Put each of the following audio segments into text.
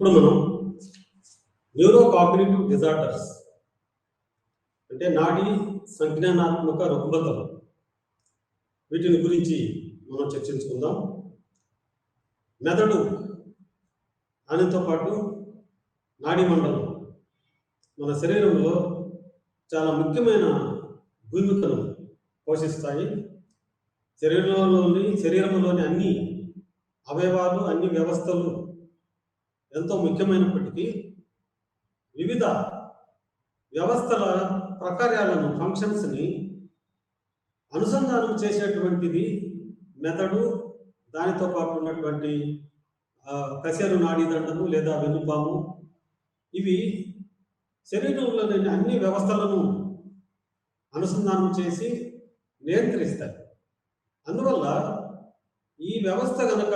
ఇప్పుడు మనం neuro cognitive disorders అంటే నాడీ సంజ్ఞానాత్మక రుగ్మతలు వీటిని గురించి మనం చర్చించుకుందాం. మెదడు దానితో పాటు నాడీ మండలం మన శరీరంలో చాలా ముఖ్యమైన భూమికను పోషిస్తాయి. శరీరంలోని అన్ని అవయవాలు, అన్ని వ్యవస్థలు ఎంతో ముఖ్యమైనప్పటికీ వివిధ వ్యవస్థల ప్రకార్యాలను, ఫంక్షన్స్ని అనుసంధానం చేసేటువంటిది మెదడు, దానితో పాటు ఉన్నటువంటి కశేరు నాడీదండము లేదా వెన్నుపాము. ఇవి శరీరంలోని అన్ని వ్యవస్థలను అనుసంధానం చేసి నియంత్రిస్తాయి. అందువల్ల ఈ వ్యవస్థ కనుక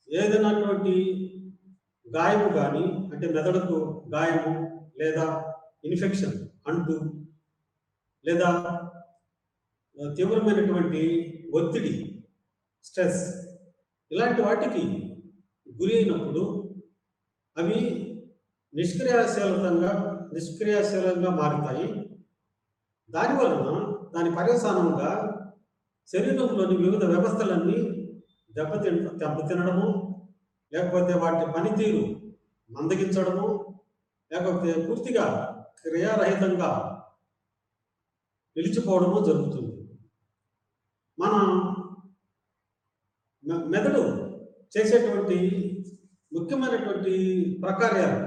ఏదైనటువంటి గాయము కానీ, అంటే మెదడుకు గాయము లేదా ఇన్ఫెక్షన్ అంటూ, లేదా తీవ్రమైనటువంటి ఒత్తిడి, స్ట్రెస్, ఇలాంటి వాటికి గురి అయినప్పుడు అవి నిష్క్రియాశీలంగా మారుతాయి. దానివలన దాని పర్యవసానంగా శరీరంలోని వివిధ వ్యవస్థలన్నీ దెబ్బతినడము, లేకపోతే వాటి పనితీరు మందగించడము, లేకపోతే పూర్తిగా క్రియారహితంగా నిలిచిపోవడము జరుగుతుంది. మన మెదడు చేసేటువంటి ముఖ్యమైనటువంటి ప్రకార్యాలు,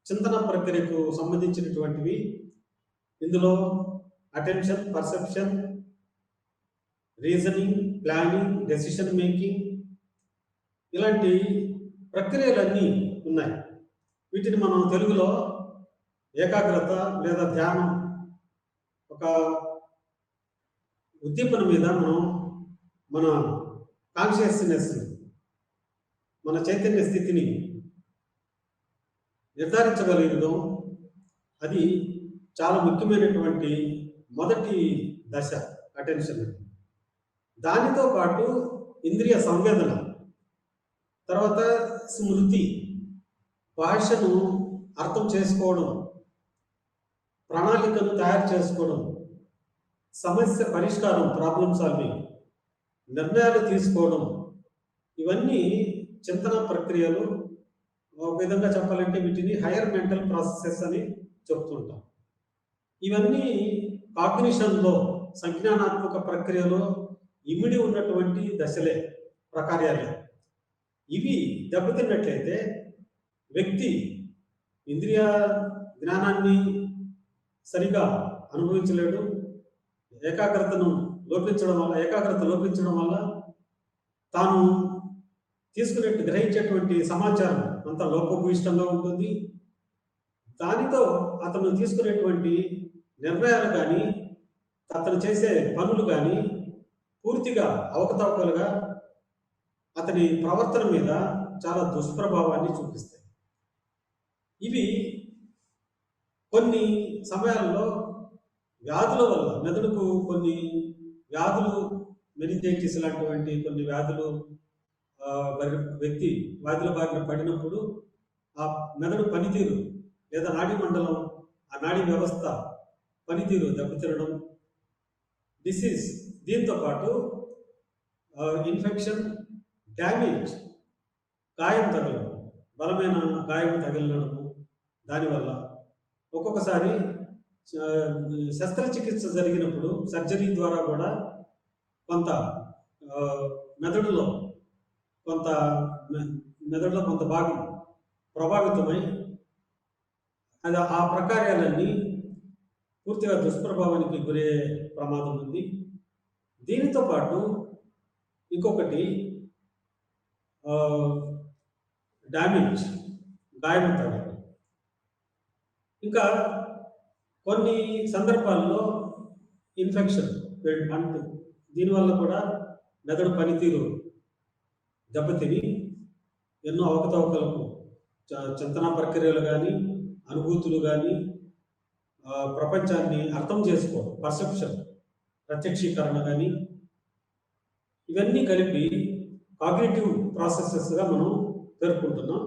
చింతన ప్రక్రియకు సంబంధించినటువంటివి. ఇందులో attention, perception, reasoning, planning, decision making, ఇలాంటి ప్రక్రియలన్నీ ఉన్నాయి. వీటిని మనం తెలుగులో ఏకాగ్రత లేదా ధ్యానం, ఒక ఉద్దీపన మీద మన కాన్షియస్నెస్, మన చైతన్య స్థితిని నిర్ధారించగలిగడం, అది చాలా ముఖ్యమైనటువంటి మొదటి దశ అటెన్షన్. దానితో పాటు ఇంద్రియ సంవేదన, తర్వాత స్మృతి, భాషను అర్థం చేసుకోవడం, ప్రణాళికను తయారు చేసుకోవడం, సమస్య పరిష్కారం, ప్రాబ్లమ్ సాల్వింగ్, నిర్ణయాలు తీసుకోవడం, ఇవన్నీ చింతన ప్రక్రియలు. ఒక విధంగా చెప్పాలంటే వీటిని హైయర్ మెంటల్ ప్రాసెసెస్ అని చెప్తుంటాం. ఇవన్నీ కాగ్నిషన్లో, సంజ్ఞానాత్మక ప్రక్రియలో ఇమిడి ఉన్నటువంటి దశలే, ప్రకార్యాలే. ఇవి దెబ్బతిన్నట్లయితే వ్యక్తి ఇంద్రియ జ్ఞానాన్ని సరిగా అనుభవించలేడు. ఏకాగ్రత లోపించడం వల్ల తాను గ్రహించేటువంటి సమాచారం అంతా లోపభూయిష్టంగా ఉంటుంది. దానితో అతను తీసుకునేటువంటి నిర్ణయాలు కానీ, అతను చేసే పనులు కానీ పూర్తిగా అవకతవకలుగా అతని ప్రవర్తన మీద చాలా దుష్ప్రభావాన్ని చూపిస్తాయి. ఇవి కొన్ని సమయాల్లో వ్యాధుల వల్ల, మెదడుకు కొన్ని వ్యాధులు, మెనింజైటిస్ లాంటివంటి కొన్ని వ్యాధులు, వ్యక్తి వ్యాధుల బారిన పడినప్పుడు ఆ మెదడు పనితీరు లేదా నాడీ మండలం, ఆ నాడీ వ్యవస్థ పనితీరు దెబ్బతినడం, డిసీజ్, దీంతో పాటు ఇన్ఫెక్షన్, డ్యామేజ్, గాయం తగలడం, బలమైన గాయం తగలడము, దానివల్ల ఒక్కొక్కసారి శస్త్రచికిత్స జరిగినప్పుడు సర్జరీ ద్వారా కూడా కొంత మెదడులో కొంత భాగం ప్రభావితమై అది ఆ ప్రకార్యాలన్నీ పూర్తిగా దుష్ప్రభావానికి గురయ్యే ప్రమాదం ఉంది. దీనితో పాటు ఇంకొకటి డ్యామేజ్, గాయం తగలడం. ఇంకా కొన్ని సందర్భాల్లో ఇన్ఫెక్షన్ అంటూ, దీనివల్ల కూడా మెదడు పనితీరు దెబ్బతిని ఎన్నో అవకతవకలకు, చింతన ప్రక్రియలు కానీ, అనుభూతులు కానీ, ప్రపంచాన్ని అర్థం చేసుకోవడం, పర్సెప్షన్, ప్రత్యక్షీకరణ కానీ, ఇవన్నీ కలిపి కాగ్నిటివ్ ప్రాసెసెస్గా మనం పేర్కొంటున్నాం.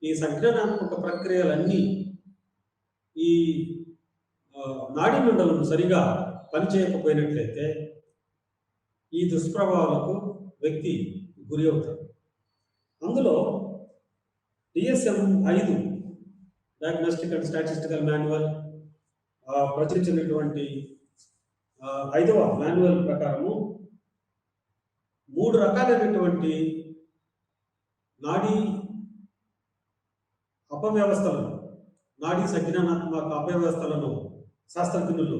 ఈ సంజ్ఞానాత్మక ప్రక్రియలన్నీ ఈ నాడీ మండలం సరిగా పనిచేయకపోయినట్లయితే ఈ దుష్ప్రభావాలకు వ్యక్తి గురి అవుతాడు. అందులో DSM-5 diagnostic and statistical manual ప్రచురించినటువంటి 5వ మాన్యువల్ ప్రకారము 3 రకాలైనటువంటి నాడీ అపవ్యవస్థలను, నాడీ సంజ్ఞానాత్మక అపవ్యవస్థలను శాస్త్రజ్ఞులు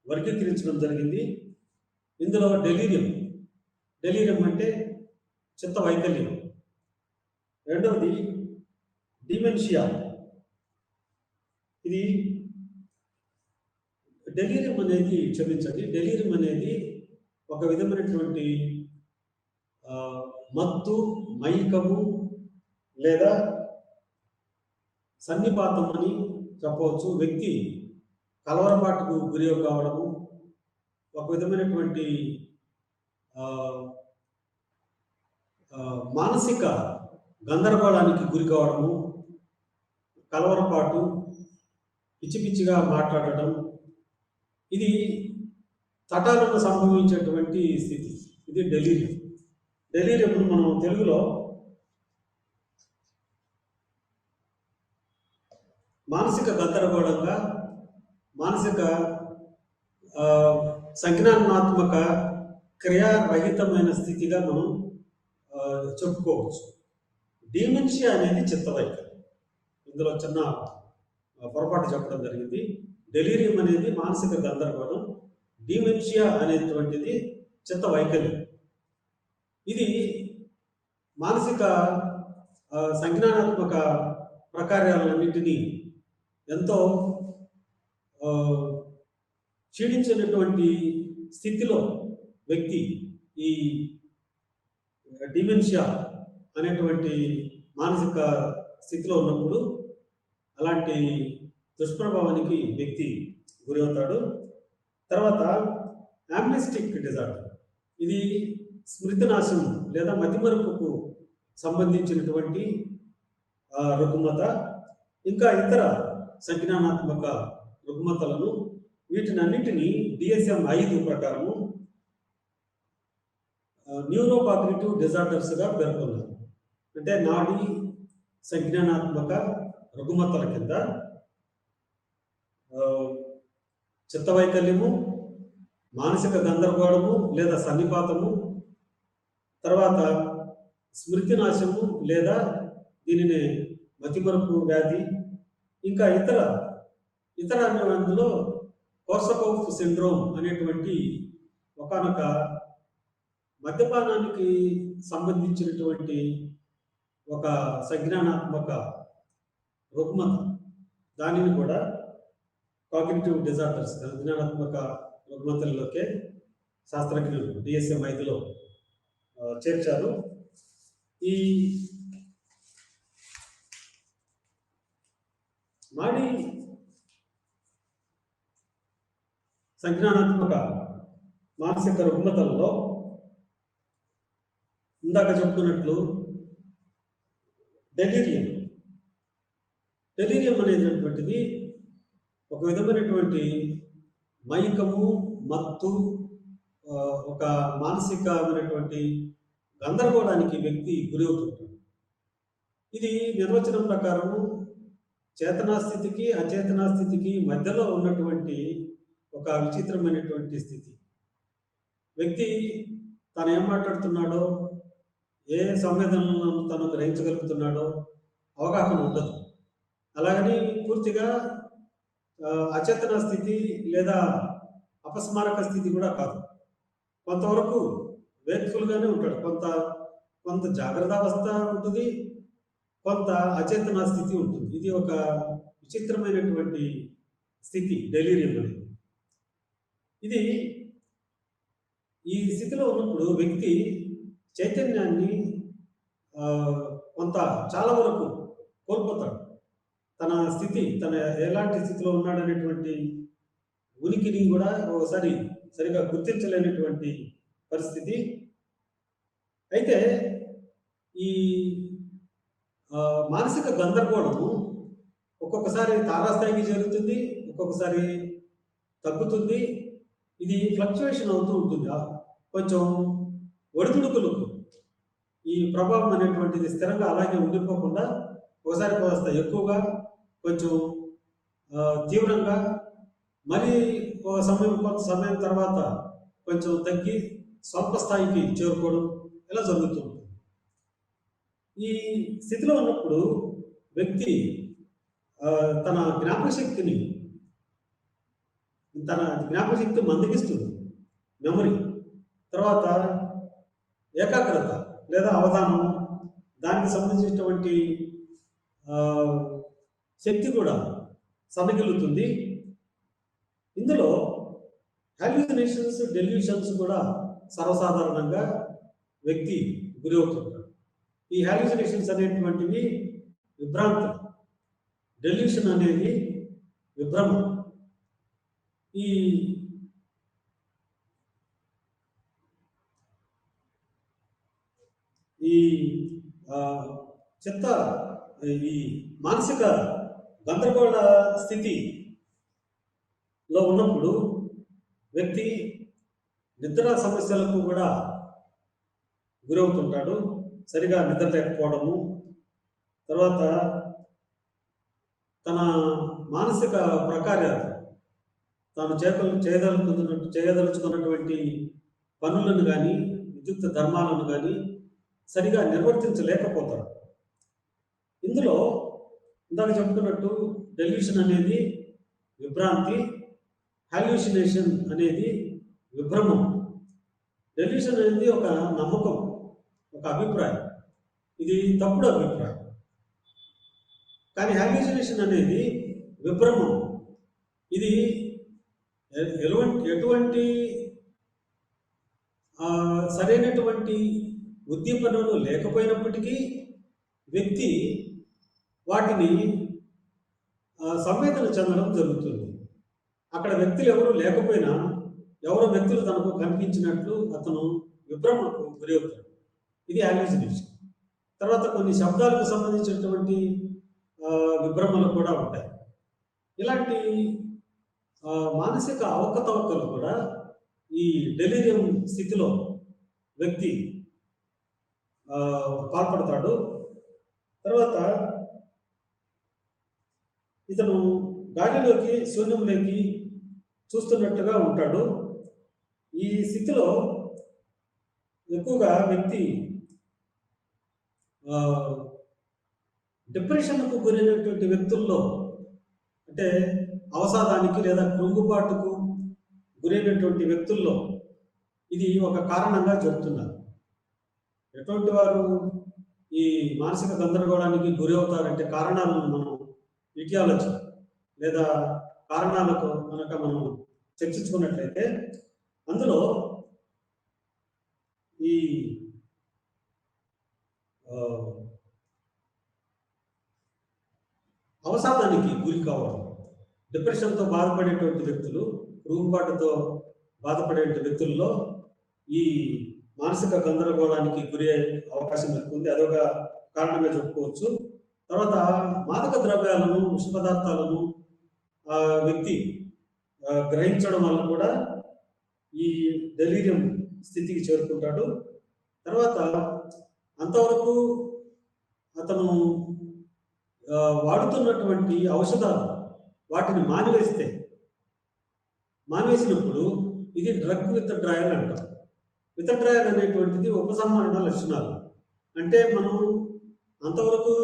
వర్గీకరించడం జరిగింది. ఇందులో డెలీరియం అంటే చిత్త వైకల్యం, రెండవది డిమెన్షియా. ఇది డెలీరియం అనేది ఒక విధమైనటువంటి మత్తు, మైకము లేదా సన్నిపాతం అని చెప్పవచ్చు. వ్యక్తి కలవరపాటుకు గురి కావడము, ఒక విధమైనటువంటి మానసిక గందరగోళానికి గురి కావడము, కలవరపాటు, పిచ్చి పిచ్చిగా మాట్లాడటం, ఇది తటాలను సంభవించేటువంటి స్థితి. ఇది డెలీరియం మనం తెలుగులో మానసిక గందరగోళంగా, మానసిక సంజ్ఞానాత్మక క్రియారహితమైన స్థితిగా మనం చెప్పుకోవచ్చు. డిమెన్షియా అనేది చిత్తవైకల్యం. ఇందులో చిన్న పొరపాటు చెప్పడం జరిగింది. డెలీరియం అనేది మానసిక గందరగోళం, డిమెన్షియా అనేటువంటిది చిత్త వైకల్యం. ఇది మానసిక సంజ్ఞానాత్మక ప్రకార్యాలన్నింటినీ ఎంతో క్షీణించినటువంటి స్థితిలో వ్యక్తి ఈ డిమెన్షియా అనేటువంటి మానసిక స్థితిలో ఉన్నప్పుడు అలాంటి దుష్ప్రభావానికి వ్యక్తి గురి అవుతాడు. తర్వాత ఆమ్నెస్టిక్ డిజార్డర్, ఇది స్మృతినాశనం లేదా మతిమరుపుకు సంబంధించినటువంటి రుగ్మత, ఇంకా ఇతర సంజ్ఞానాత్మక రుగ్మతలను, వీటినన్నింటినీ DSM-5 ప్రకారము న్యూరోకాగ్నిటివ్ డిజార్డర్స్గా పేర్కొన్నారు. అంటే నాడీ సంజ్ఞానాత్మక రుగ్మతల కింద చిత్తవైకల్యము, మానసిక గందరగోళము లేదా సన్నిపాతము, తర్వాత స్మృతి నాశము లేదా దీనిని మతిమరుపు వ్యాధి, ఇంకా ఇతర అందులో కోర్సకోఫ్ సిండ్రోమ్ అనేటువంటి ఒకానొక మద్యపానానికి సంబంధించినటువంటి ఒక సంజ్ఞానాత్మక రుగ్మత, దానిని కూడా కాగ్నిటివ్ డిజార్డర్స్, సంజ్ఞానాత్మక రుగ్మతల్లోకే శాస్త్రజ్ఞులు DSM-5లో చేర్చారు. ఈ నాడీ సంజ్ఞానాత్మక మానసిక రుగ్మతల్లో ఇందాక చెప్పుకున్నట్లు డెలీరియం అనేటటువంటిది ఒక విధమైనటువంటి మైకము, మత్తు, ఒక మానసికమైనటువంటి గందరగోళానికి వ్యక్తి గురి అవుతుంటాడు. ఇది నిర్వచనం ప్రకారము చేతనాస్థితికి అచేతనాస్థితికి మధ్యలో ఉన్నటువంటి ఒక విచిత్రమైనటువంటి స్థితి. వ్యక్తి తను ఏం మాట్లాడుతున్నాడో, ఏ సంవేదనలను తను గ్రహించగలుగుతున్నాడో అవగాహన ఉండదు. అలాగని పూర్తిగా అచేతన స్థితి లేదా అపస్మారక స్థితి కూడా కాదు. కొంతవరకు వేక్ఫుల్గానే ఉంటాడు, కొంత జాగ్రత్త అవస్థ ఉంటుంది, కొంత అచేతన స్థితి ఉంటుంది. ఇది ఒక విచిత్రమైనటువంటి స్థితి డెలీరియం అనేది. ఇది ఈ స్థితిలో ఉన్నప్పుడు వ్యక్తి చైతన్యాన్ని చాలా వరకు కోల్పోతాడు. తన ఎలాంటి స్థితిలో ఉన్నాడనేటువంటి ఉనికిని కూడా ఒకసారి సరిగా గుర్తించలేనటువంటి పరిస్థితి. అయితే ఈ మానసిక గందరగోళము ఒక్కొక్కసారి తారాస్థాయికి చేరుతుంది, ఒక్కొక్కసారి తగ్గుతుంది. ఇది ఫ్లక్చుయేషన్ అవుతూ ఉంటుంది. కొంచెం ఒడిదుడుకులు ఈ ప్రభావం అనేటువంటిది స్థిరంగా అలాగే ఉండిపోకుండా ఒకసారి కాస్త ఎక్కువగా, కొంచెం తీవ్రంగా, మరి కొంత సమయం తర్వాత కొంచెం తగ్గి స్వల్ప స్థాయికి చేరుకోవడం ఇలా జరుగుతూ ఉంటుంది. ఈ స్థితిలో ఉన్నప్పుడు వ్యక్తి తన జ్ఞాపకశక్తిని తన జ్ఞాపకశక్తి మందగిస్తుంది. మెమరీ, తర్వాత ఏకాగ్రత లేదా అవధానం, దానికి సంబంధించినటువంటి శక్తి కూడా సన్నగిల్లుతుంది. ఇందులో హాల్యూసినేషన్స్, డెల్యూషన్స్ కూడా సర్వసాధారణంగా వ్యక్తి గురి అవుతుంటాడు. ఈ హాల్యూసినేషన్స్ అనేటువంటివి విభ్రాంతి, డెల్యూషన్ అనేది విభ్రమం. ఈ ఈ చిత్త ఈ మానసిక గందరగోళ స్థితిలో ఉన్నప్పుడు వ్యక్తి నిద్ర సమస్యలకు కూడా గురవుతుంటాడు. సరిగా నిద్ర లేకపోవడము, తర్వాత తన మానసిక ప్రకార్యాలు, తాను చేయదలుచుకున్నటువంటి పనులను కానీ, విద్యుత్ ధర్మాలను కానీ సరిగా నిర్వర్తించలేకపోతాడు. ఇందులో ఇందాక చెప్పుకున్నట్టు డెల్యూషన్ అనేది విభ్రాంతి, హాల్యూసినేషన్ అనేది విభ్రమం. డెల్యూషన్ అనేది ఒక నమ్మకం, ఒక అభిప్రాయం. ఇది తప్పుడు అభిప్రాయం. కానీ హాల్యూసినేషన్ అనేది విభ్రమం. ఇది ఎటువంటి సరైనటువంటి ఉద్దీపనలు లేకపోయినప్పటికీ వ్యక్తి వాటిని సంవేదన చెందడం జరుగుతుంది. అక్కడ వ్యక్తులు ఎవరు లేకపోయినా, ఎవరో వ్యక్తులు తనకు కనిపించినట్లు అతను విభ్రమకు గురి అవుతాడు. ఇది హాల్యూసినేషన్. తర్వాత కొన్ని శబ్దాలకు సంబంధించినటువంటి విభ్రమలు కూడా ఉంటాయి. ఇలాంటి మానసిక అవకతవకలు కూడా ఈ డెలీరియం స్థితిలో వ్యక్తి పాల్పడతాడు. తర్వాత ఇతను గాలిలోకి, శూన్యంలోకి చూస్తున్నట్టుగా ఉంటాడు. ఈ స్థితిలో ఎక్కువగా వ్యక్తి డిప్రెషన్కు గురైనటువంటి వ్యక్తుల్లో, అంటే అవసాదానికి లేదా కృంగుబాటుకు గురైనటువంటి వ్యక్తుల్లో ఇది ఒక కారణంగా చెబుతున్నారు. ఎటువంటి వారు ఈ మానసిక గందరగోళానికి గురి అవుతారంటే కారణాలను మనం ఇటియాలజీ లేదా కారణాలకు కనుక మనం చర్చించుకున్నట్లయితే అందులో ఈ అవసాదానికి గురి కావడం, డిప్రెషన్తో బాధపడేటువంటి వ్యక్తులు, కృంగుబాటుతో బాధపడే వ్యక్తుల్లో ఈ మానసిక గందరగోళానికి గురి అయ్యే అవకాశం ఎక్కువ ఉంది. అదొక కారణంగా చెప్పుకోవచ్చు. తర్వాత మాదక ద్రవ్యాలను, విష పదార్థాలను వ్యక్తి గ్రహించడం వల్ల కూడా ఈ డెలీరియం స్థితికి చేరుకుంటాడు. తర్వాత అంతవరకు అతను వాడుతున్నటువంటి ఔషధాలు వాటిని మానివేసినప్పుడు ఇది డ్రగ్ విత్ డ్రాయల్ అంటాం. విత్ డ్రాయల్ అనేటువంటిది ఉపసంహరణ లక్షణాలు. అంటే మనం అంతవరకు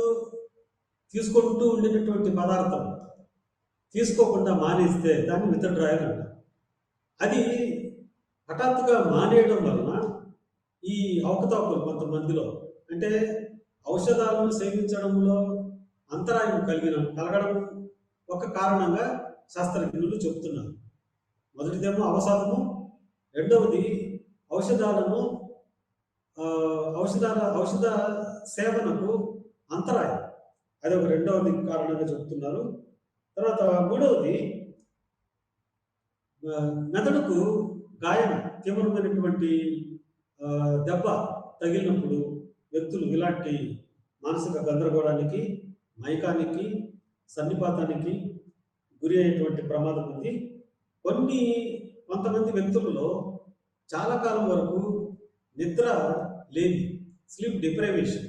తీసుకుంటూ ఉండినటువంటి పదార్థం తీసుకోకుండా మానేస్తే దాన్ని విత్ డ్రాయల్ అంటాం. అది హఠాత్తుగా మానేయడం వలన ఈ అవకతవకలు కొంతమందిలో, అంటే ఔషధాలను సేవించడంలో అంతరాయం కలగడం ఒక కారణంగా శాస్త్రజ్ఞులు చెబుతున్నారు. మొదటిదేమో అవసాదము, రెండవది ఔషధ సేవనకు అంతరాయం, అది ఒక రెండవది కారణంగా చెబుతున్నారు. తర్వాత మూడవది మెదడుకు గాయం, తీవ్రమైనటువంటి దెబ్బ తగిలినప్పుడు వ్యక్తులు ఇలాంటి మానసిక గందరగోళానికి, మైకానికి, సన్నిపాతానికి గురి అయ్యేటువంటి ప్రమాదం ఉంది. కొంతమంది వ్యక్తులలో చాలా కాలం వరకు నిద్ర లేని, స్లీప్ డిప్రైవేషన్,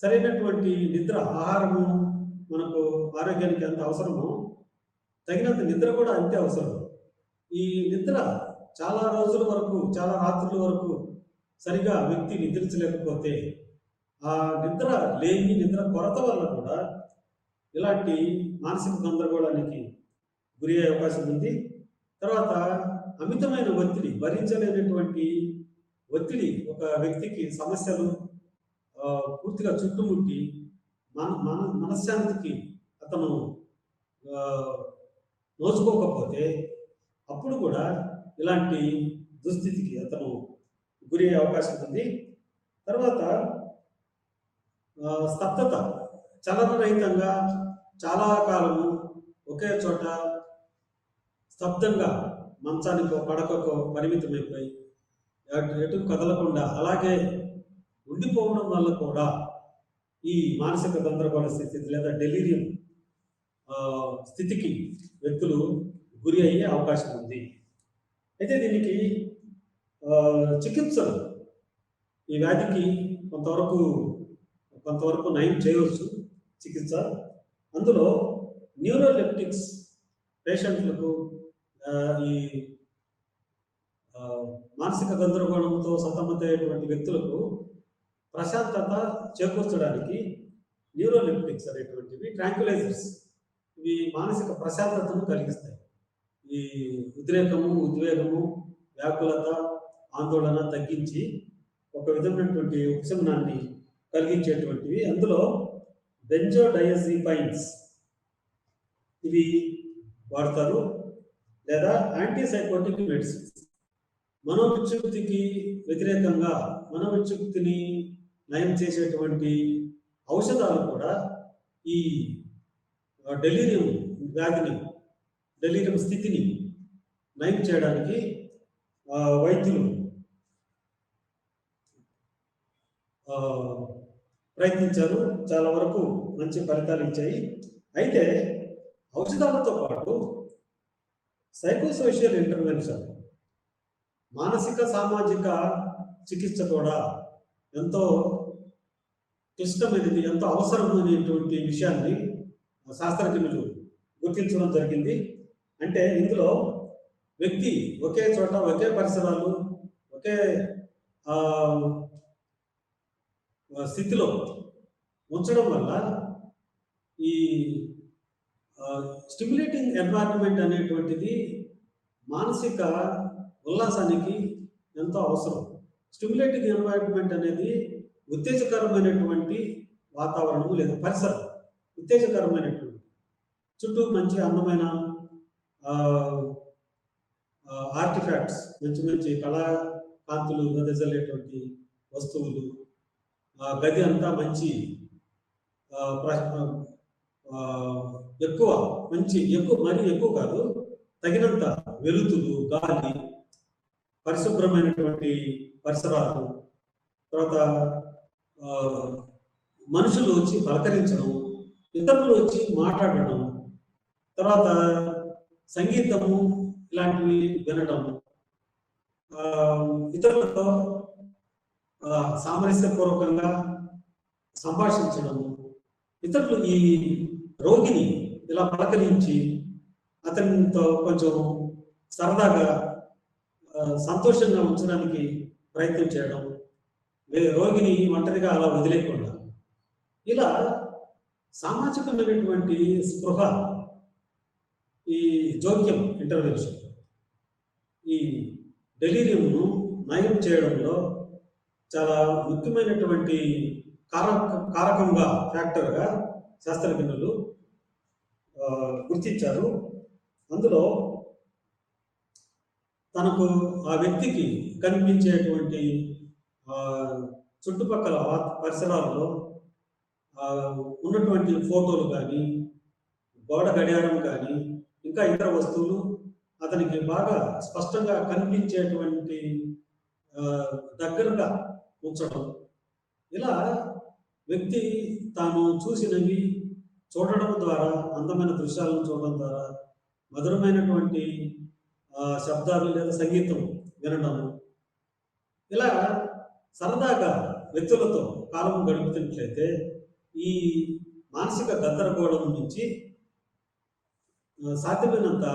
సరైనటువంటి నిద్ర, ఆహారము మనకు ఆరోగ్యానికి ఎంత అవసరమో తగినంత నిద్ర కూడా అంతే అవసరం. ఈ నిద్ర చాలా రోజుల వరకు, చాలా రాత్రుల వరకు సరిగా వ్యక్తి నిద్రించలేకపోతే ఆ నిద్ర కొరత వల్ల కూడా ఇలాంటి మానసిక గందరగోళానికి గురి అయ్యే అవకాశం ఉంది. తర్వాత అమితమైన ఒత్తిడి, భరించలేనటువంటి ఒత్తిడి ఒక వ్యక్తికి సమస్యలు పూర్తిగా చుట్టుముట్టి మనశ్శాంతికి అతను నోచుకోకపోతే అప్పుడు కూడా ఇలాంటి దుస్థితికి అతను గురి అయ్యే అవకాశం ఉంది. తర్వాత స్తబ్దత, చలనరహితంగా చాలా కాలము ఒకే చోట స్తబ్దంగా మంచానికో పడకకో పరిమితమైపోయి ఎటు కదలకుండా అలాగే ఉండిపోవడం వల్ల కూడా ఈ మానసిక గందరగోళ స్థితి లేదా డెలీరియం స్థితికి వ్యక్తులు గురి అయ్యే అవకాశం ఉంది. అయితే దీనికి చికిత్సలు, ఈ వ్యాధికి కొంతవరకు నయం చేయవచ్చు చికిత్స. అందులో న్యూరోలెప్టిక్స్ పేషెంట్లకు, ఈ మానసిక గందరగోళంతో సతమతయ్యేటువంటి వ్యక్తులకు ప్రశాంతత చేకూర్చడానికి న్యూరోలెప్టిక్స్ అనేటువంటివి, ట్రాంక్యులైజర్స్, ఇవి మానసిక ప్రశాంతతను కలిగిస్తాయి. ఈ ఉద్రేకము, ఉద్వేగము, వ్యాకులత, ఆందోళన తగ్గించి ఒక విధమైనటువంటి ఉపశమనాన్ని కలిగించేటువంటివి. అందులో బెంజోడైజెపైన్స్ ఇవి వాడతారు. లేదా యాంటీసైకోటిక్ మెడిసిన్స్, మనోవిక్షుప్తికి వ్యతిరేకంగా మనోవిక్షుప్తిని నయం చేసేటువంటి ఔషధాలు కూడా ఈ డెలీరియం వ్యాధిని, డెలీరియం స్థితిని నయం చేయడానికి వైద్యులు ప్రయత్నించారు. చాలా వరకు మంచి ఫలితాలు ఇచ్చాయి. అయితే ఔషధాలతో పాటు సైకోసోషియల్ ఇంటర్వెన్షన్, మానసిక సామాజిక చికిత్స కూడా ఎంతో క్లిష్టమైనది, ఎంతో అవసరమైనటువంటి విషయాన్ని శాస్త్రజ్ఞులు గుర్తించడం జరిగింది. అంటే ఇందులో వ్యక్తి ఒకే చోట, ఒకే పరిసరాలు, ఒకే స్థితిలో ఉంచడం వల్ల ఈ స్టిమ్యులేటింగ్ ఎన్వైరన్మెంట్ అనేటువంటిది మానసిక ఉల్లాసానికి ఎంతో అవసరం. స్టిమ్యులేటింగ్ ఎన్వైరన్మెంట్ అనేది ఉత్తేజకరమైనటువంటి వాతావరణము లేదా పరిసరం, ఉత్తేజకరమైనటువంటి చుట్టూ మంచి అందమైన ఆర్టిఫాక్ట్స్, మంచి మంచి కళా కాంతులు వెదజల్లేటువంటి వస్తువులు, గది అంతా మంచి మరీ ఎక్కువ కాదు, తగినంత వెలుతురు, గాలి, పరిశుభ్రమైనటువంటి పరిసరాలు, తర్వాత మనుషులు వచ్చి పలకరించడం, ఇతరులు వచ్చి మాట్లాడడం, తర్వాత సంగీతము ఇలాంటివి వినడం, ఇతరులతో సామరస్యపూర్వకంగా సంభాషించడము, ఇతరులు ఈ రోగిని ఇలా పలకరించి అతనితో కొంచెం సరదాగా సంతోషంగా ఉంచడానికి ప్రయత్నం చేయడం, రోగిని ఒంటరిగా అలా వదిలేయకుండా, ఇలా సామాజికమైనటువంటి స్పృహ, ఈ జోక్యం, ఇంటర్వెన్షన్ ఈ డెలీరియంను నయం చేయడంలో చాలా ముఖ్యమైనటువంటి కారకంగా, ఫ్యాక్టర్గా శాస్త్రజ్ఞులు గుర్తించారు. అందులో తనకు ఆ వ్యక్తికి కనిపించేటువంటి చుట్టుపక్కల పరిసరాల్లో ఉన్నటువంటి ఫోటోలు కానీ, గోడ గడియారం కానీ, ఇంకా ఇతర వస్తువులు అతనికి బాగా స్పష్టంగా కనిపించేటువంటి దగ్గరగా ఉంచడం, ఇలా వ్యక్తి తాను చూసినవి చూడడం ద్వారా, అందమైన దృశ్యాలను చూడడం ద్వారా, మధురమైనటువంటి శబ్దాలు లేదా సంగీతం వినడము, ఇలా సరదాగా వ్యక్తులతో కాలం గడుపుతున్నట్లయితే ఈ మానసిక గందరగోళం నుంచి సాధ్యమైనంత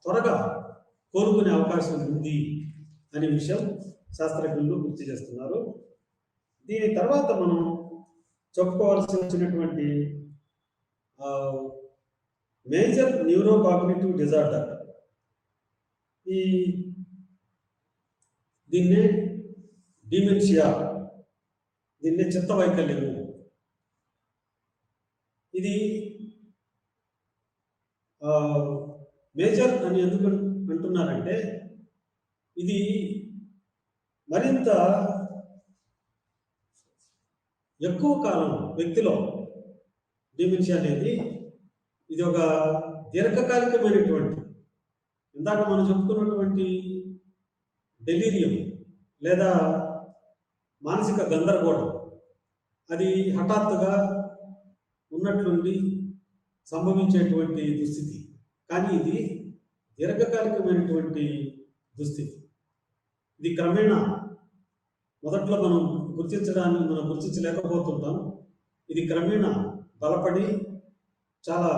త్వరగా కోలుకునే అవకాశం ఉంది అనే విషయం శాస్త్రజ్ఞులు గుర్తు చేస్తున్నారు. దీని తర్వాత మనం చెప్పుకోవాల్సి వచ్చినటువంటి మేజర్ న్యూరోకాగ్నిటివ్ డిజార్డర్, దీన్నే డిమెన్షియా, దీన్నే చిత్త వైకల్యము. ఇది మేజర్ అని ఎందుకు అంటున్నారంటే ఇది మరింత ఎక్కువ కాలం వ్యక్తిలో డిమెన్షియా అనేది ఇది ఒక దీర్ఘకాలికమైనటువంటి, ఇందాక మనం చెప్పుకున్నటువంటి డెలీరియం లేదా మానసిక గందరగోళం అది హఠాత్తుగా ఉన్నట్లుండి సంభవించేటువంటి దుస్థితి, కానీ ఇది దీర్ఘకాలికమైనటువంటి దుస్థితి. ఇది క్రమేణా మొదట్లో మనం గుర్తించలేకపోతుంటాం. ఇది క్రమేణా బలపడి చాలా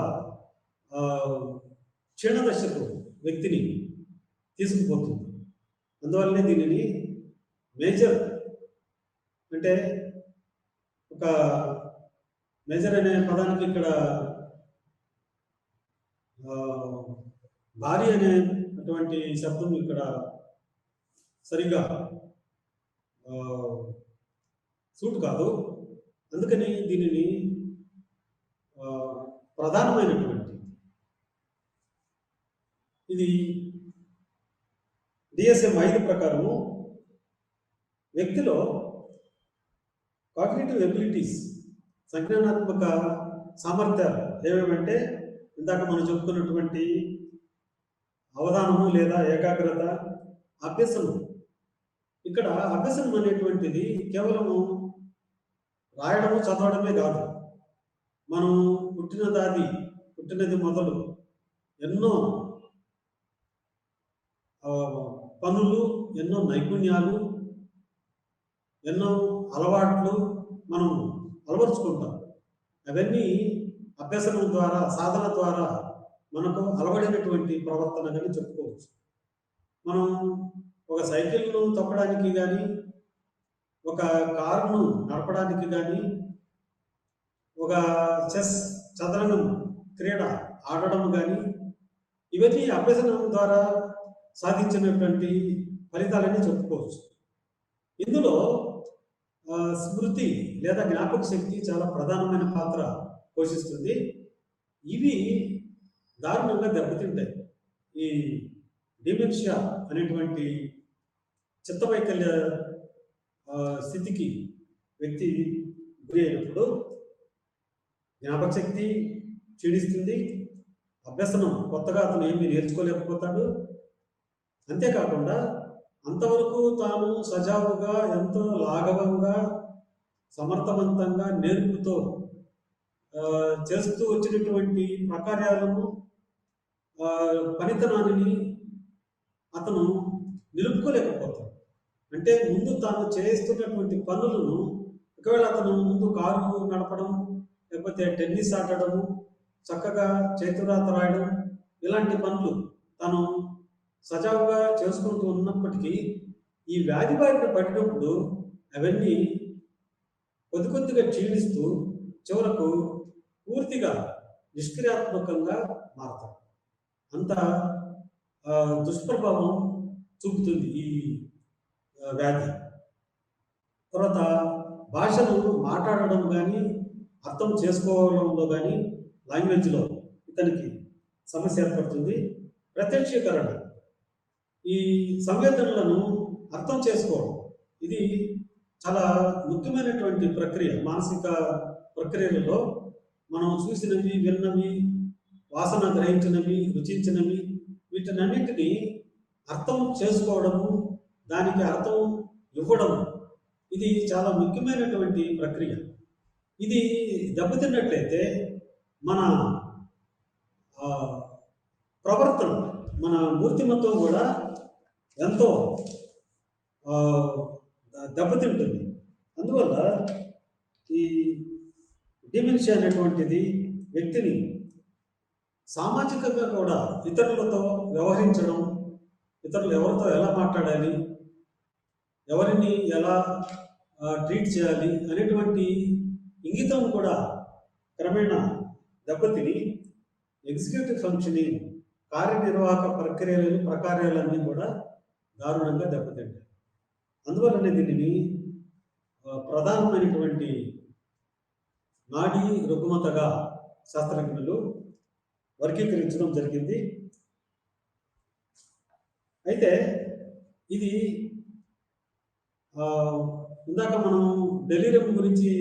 క్షీణదశకు వ్యక్తిని తీసుకుపోతుంది. అందువల్లనే దీనిని మేజర్ అంటే ఒక మేజర్ అనే పదానికి ఇక్కడ భారీ అనేటువంటి శబ్దం ఇక్కడ సరిగా సూట్ కాదు. అందుకని దీనిని ప్రధానమైనటువంటి, ఇది DSM-5 ప్రకారము వ్యక్తిలో కాగ్నిటివ్ ఎబిలిటీస్, సంజ్ఞానాత్మక సామర్థ్యాలు ఏమేమంటే ఇందాక మనం చెప్పుకున్నటువంటి అవధానము లేదా ఏకాగ్రత, అభ్యసనం. ఇక్కడ అభ్యసనం అనేటువంటిది కేవలము రాయడము చదవడమే కాదు. మనం పుట్టినది మొదలు ఎన్నో పనులు, ఎన్నో నైపుణ్యాలు, ఎన్నో అలవాట్లు మనం అలవరుచుకుంటాం. అవన్నీ అభ్యసనం ద్వారా, సాధన ద్వారా మనకు అలవడినటువంటి ప్రవర్తనగా చెప్పుకోవచ్చు. మనం ఒక సైకిల్ను తొక్కడానికి కానీ, ఒక కారును నడపడానికి కానీ, ఒక చెస్ చదరంగం క్రీడ ఆడడం కానీ, ఇవన్నీ అభ్యసనం ద్వారా సాధించినటువంటి ఫలితాలని చెప్పుకోవచ్చు. ఇందులో స్మృతి లేదా జ్ఞాపక శక్తి చాలా ప్రధానమైన పాత్ర పోషిస్తుంది. ఇవి దారుణంగా దెబ్బతింటాయి. ఈ డిమెన్షియా అనేటువంటి చిత్తవైకల్య స్థితికి వ్యక్తి గురి అయినప్పుడు జ్ఞాపక శక్తి క్షీణిస్తుంది, అభ్యసనం కొత్తగా అతను ఏమీ నేర్చుకోలేకపోతాడు. అంతేకాకుండా అంతవరకు తాను సజావుగా, ఎంతో లాఘవంగా, సమర్థవంతంగా, నేర్పుతో చేస్తూ వచ్చినటువంటి ప్రకార్యాలను, పనితనాన్ని అతను నిలుపుకోలేకపోతాడు. అంటే ముందు తాను చేస్తున్నటువంటి పనులను, ఒకవేళ అతను ముందు కారు నడపడం, లేకపోతే టెన్నిస్ ఆడడము, చక్కగా చేతురాత రాయడం, ఇలాంటి పనులు తను సజావుగా చేసుకుంటూ ఉన్నప్పటికీ ఈ వ్యాధి బారిన పడినప్పుడు అవన్నీ కొద్దిగా క్షీణిస్తూ చివరకు పూర్తిగా నిష్క్రియాత్మకంగా మారతాడు. అంత దుష్ప్రభావం చూపుతుంది ఈ వ్యాధి. తర్వాత భాషను మాట్లాడడం కానీ, అర్థం చేసుకోవడంలో కానీ, లాంగ్వేజ్లో ఇతనికి సమస్య ఏర్పడుతుంది. ప్రత్యక్షీకరణ, ఈ సంవేదనలను అర్థం చేసుకోవడం, ఇది చాలా ముఖ్యమైనటువంటి ప్రక్రియ. మానసిక ప్రక్రియలలో మనం చూసినవి, విన్నవి, వాసన గ్రహించినవి, రుచించినవి, వీటినన్నింటినీ అర్థం చేసుకోవడము, దానికి అర్థం ఇవ్వడం, ఇది చాలా ముఖ్యమైనటువంటి ప్రక్రియ. ఇది దెబ్బతిన్నట్లయితే మన ఆ, ప్రవర్తన, మన మూర్తిమత్వం కూడా ఎంతో ఆ, దెబ్బతింటుంది. అందువల్ల ఈ డిమెన్షియా అనేటువంటిది వ్యక్తిని సామాజికంగా కూడా ఇతరులతో వ్యవహరించడం, ఇతరులు ఎవరితో ఎలా మాట్లాడాలి, ఎవరిని ఎలా ట్రీట్ చేయాలి అనేటువంటి ఇంగితం కూడా క్రమేణా దెబ్బతిని ఎగ్జిక్యూటివ్ ఫంక్షనింగ్, కార్యనిర్వాహక ప్రకార్యాలన్నీ కూడా దారుణంగా దెబ్బతింటాయి. అందువల్లనే దీనిని ప్రధానమైనటువంటి నాడీ రుగ్మతగా శాస్త్రజ్ఞులు వర్గీకరించడం జరిగింది. అయితే ఇది ఇందాక మనం డెలీరియం గురించి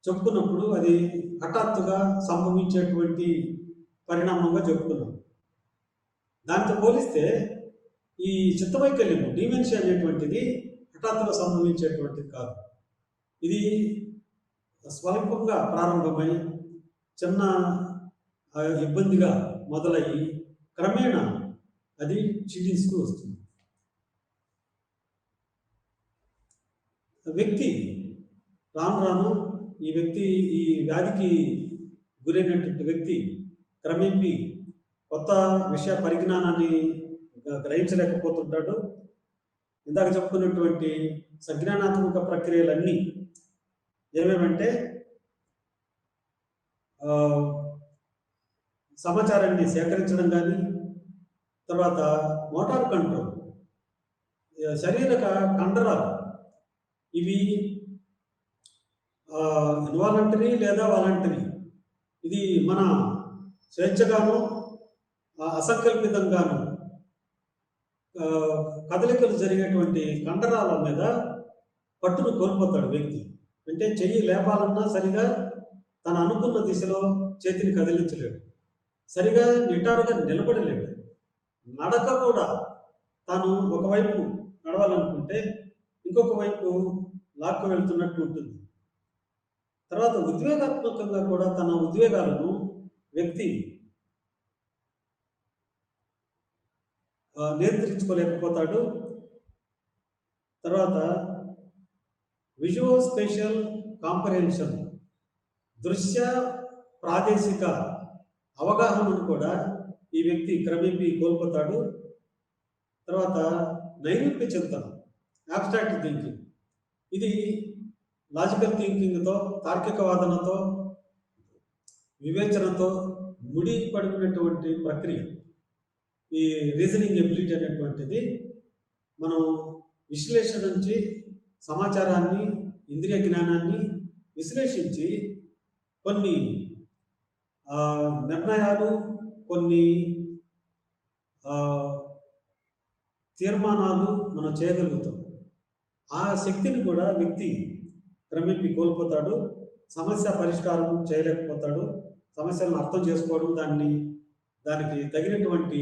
చెప్పుకున్నప్పుడు అది హఠాత్తుగా సంభవించేటువంటి పరిణామంగా చెప్పుకున్నాం. దాంతో పోలిస్తే ఈ చిత్తవైకల్యం డిమెన్షియా అనేటువంటిది హఠాత్తుగా సంభవించేటువంటిది కాదు. ఇది స్వల్పంగా ప్రారంభమై చిన్న ఇబ్బందిగా మొదలయ్యి క్రమేణా అది క్షీణిస్తూ వస్తుంది. వ్యక్తి రాను రాను ఈ వ్యాధికి గురైనటువంటి వ్యక్తి క్రమేపీ కొత్త విషయ పరిజ్ఞానాన్ని గ్రహించలేకపోతుంటాడు. ఇందాక చెప్పుకున్నటువంటి సంజ్ఞానాత్మక ప్రక్రియలన్నీ ఏమేమంటే సమాచారాన్ని సేకరించడం కానీ, తర్వాత మోటార్ కంట్రోల్, శారీరక కండరాలు ఇవి ఇన్వాలంటరీ లేదా వాలంటరీ, ఇది మన స్వేచ్ఛగాను అసంకల్పితంగాను కదలికలు జరిగేటువంటి కండరాల మీద పట్టును కోల్పోతాడు వ్యక్తి. అంటే చెయ్యి లేపాలన్నా సరిగా తను అనుకున్న దిశలో చేతిని కదిలించలేడు, సరిగా నిటారుగా నిలబడలేడు. నడక కూడా తాను ఒకవైపు నడవాలనుకుంటే ఇంకొక వైపు లాక్కు వెళ్తున్నట్టు ఉంటుంది. తర్వాత ఉద్వేగాత్మకంగా కూడా తన ఉద్వేగాలను వ్యక్తి నియంత్రించుకోలేకపోతాడు. తర్వాత విజువో స్పేషియల్ కాంప్రహెన్షన్, దృశ్య ప్రాదేశిక అవగాహనను కూడా ఈ వ్యక్తి క్రమేపీ కోల్పోతాడు. తర్వాత నైరూప్య చింతన, అబ్స్ట్రాక్ట్ థింకింగ్, ఇది లాజికల్ థింకింగ్తో, తార్కిక వాదనతో, వివేచనతో ముడిపడినటువంటి ప్రక్రియ. ఈ రీజనింగ్ ఎబిలిటీ అనేటువంటిది మనం విశ్లేషణ నుంచి సమాచారాన్ని, ఇంద్రియ జ్ఞానాన్ని విశ్లేషించి కొన్ని నిర్ణయాలు, కొన్ని తీర్మానాలు మనం చేయగలుగుతాం. ఆ శక్తిని కూడా వ్యక్తి క్రమేపీ కోల్పోతాడు. సమస్య పరిష్కారం చేయలేకపోతాడు. సమస్యలను అర్థం చేసుకోవడం, దానికి తగినటువంటి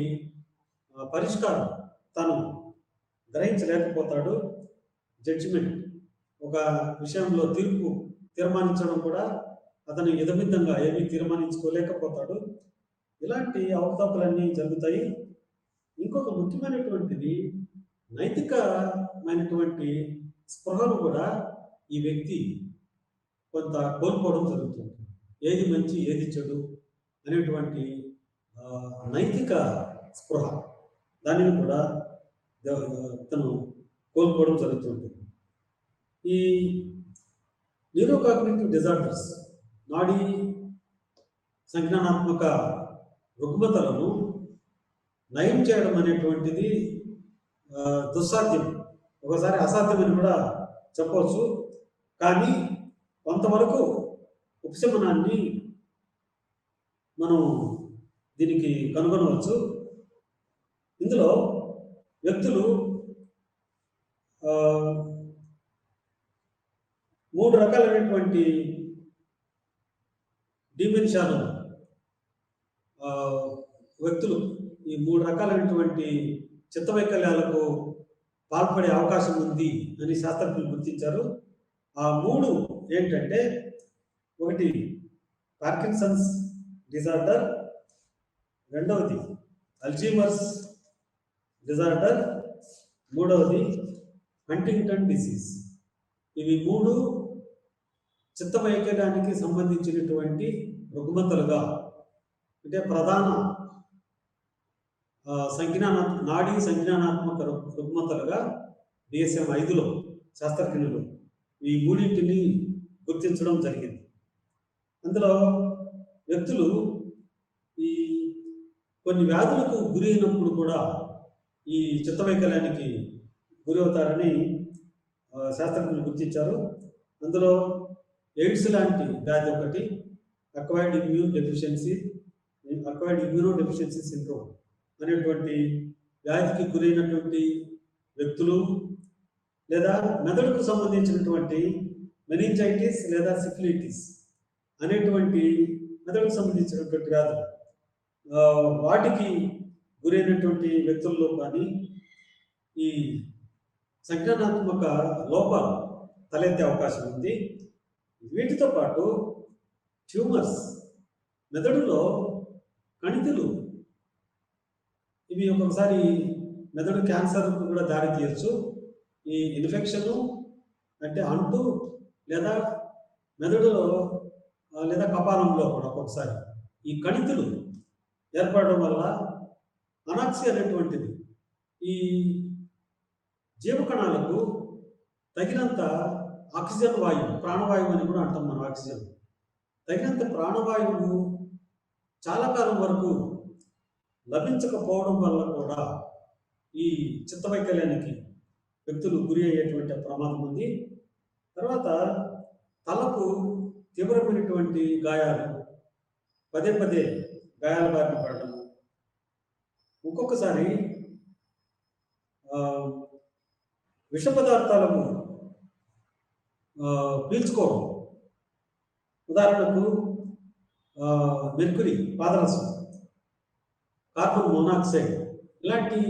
పరిష్కారం తను గ్రహించలేకపోతాడు. జడ్జిమెంట్, ఒక విషయంలో తీర్మానించడం కూడా అతను యథమితంగా ఏమీ తీర్మానించుకోలేకపోతాడు. ఇలాంటి అవకతవకలన్నీ జరుగుతాయి. ఇంకొక ముఖ్యమైనటువంటిది నైతికమైనటువంటి స్పృహను కూడా ఈ వ్యక్తి కొంత కోల్పోవడం జరుగుతుంది. ఏది మంచి, ఏది చెడు అనేటువంటి నైతిక స్పృహ, దానిని కూడా తను కోల్పోవడం జరుగుతుంది. ఈ న్యూరోకాగ్నిటివ్ డిజార్డర్స్, నాడీ సంజ్ఞానాత్మక రుగ్మతలను నయం చేయడం అనేటువంటిది దుస్సాధ్యం, ఒకసారి అసాధ్యమని కూడా చెప్పవచ్చు. కానీ కొంతవరకు ఉపశమనాన్ని మనం దీనికి కనుగొనవచ్చు. ఇందులో వ్యక్తులు 3 రకాలైనటువంటి డిమెన్షియాను వ్యక్తులు ఈ 3 రకాలైనటువంటి చిత్తవైకల్యాలకు పాల్పడే అవకాశం ఉంది అని శాస్త్రజ్ఞులు గుర్తించారు. ఆ మూడు ఏంటంటే, ఒకటి పార్కిన్సన్స్ డిజార్డర్, రెండవది అల్జీమర్స్ డిజార్డర్, మూడవది హంటింగ్టన్ డిసీజ్. ఇవి మూడు చిత్తవైకల్యానికి సంబంధించినటువంటి రుగ్మతలుగా, అంటే ప్రధాన నాడీ సంజ్ఞానాత్మక రుగ్మతలుగా DSM-5లో శాస్త్రజ్ఞులు ఈ మూడింటిని గుర్తించడం జరిగింది. అందులో వ్యక్తులు ఈ కొన్ని వ్యాధులకు గురి అయినప్పుడు కూడా ఈ చిత్తవైకల్యానికి గురి అవుతారని శాస్త్రజ్ఞులు గుర్తించారు. అందులో ఎయిడ్స్ లాంటి వ్యాధి ఒకటి, అక్వైర్డ్ ఇమ్యూనో డెఫిషియన్సీ సిండ్రోమ్ అనేటువంటి వ్యాధికి గురైనటువంటి వ్యక్తులు, లేదా మెదడుకు సంబంధించినటువంటి మెనింజైటిస్ లేదా సిఫిలిటిస్ అనేటువంటి మెదడుకు సంబంధించినటువంటి వ్యాధులు, వాటికి గురైనటువంటి వ్యక్తుల్లో కానీ ఈ సంజ్ఞానాత్మక లోపాలు తలెత్తే అవకాశం ఉంది. వీటితో పాటు ట్యూమర్స్, మెదడులో కణితులు, ఇవి ఒక్కొక్కసారి మెదడు క్యాన్సర్కు కూడా దారి తీయచ్చు. ఈ ఇన్ఫెక్షను అంటే అంటూ లేదా మెదడులో లేదా కపాలంలో కూడా ఒక్కొక్కసారి ఈ కణితులు ఏర్పడడం వల్ల అనాక్సియా అనేటువంటిది, ఈ జీవకణాలకు తగినంత ఆక్సిజన్ వాయువు, ప్రాణవాయువు అని కూడా అంటాం మనం. ఆక్సిజన్ తగినంత ప్రాణవాయువు చాలా కాలం వరకు లభించకపోవడం వల్ల కూడా ఈ చిత్తవైకల్యానికి వ్యక్తులు గురి అయ్యేటువంటి ప్రమాదం ఉంది. తర్వాత తలకు తీవ్రమైనటువంటి గాయాలు, పదే పదే గాయాల బారిన పడడం, ఒక్కొక్కసారి విష పదార్థాలను పీల్చుకోవడం, ఉదాహరణకు మెర్క్యూరీ, పాదరసం, కార్బన్ మోనాక్సైడ్ ఇలాంటి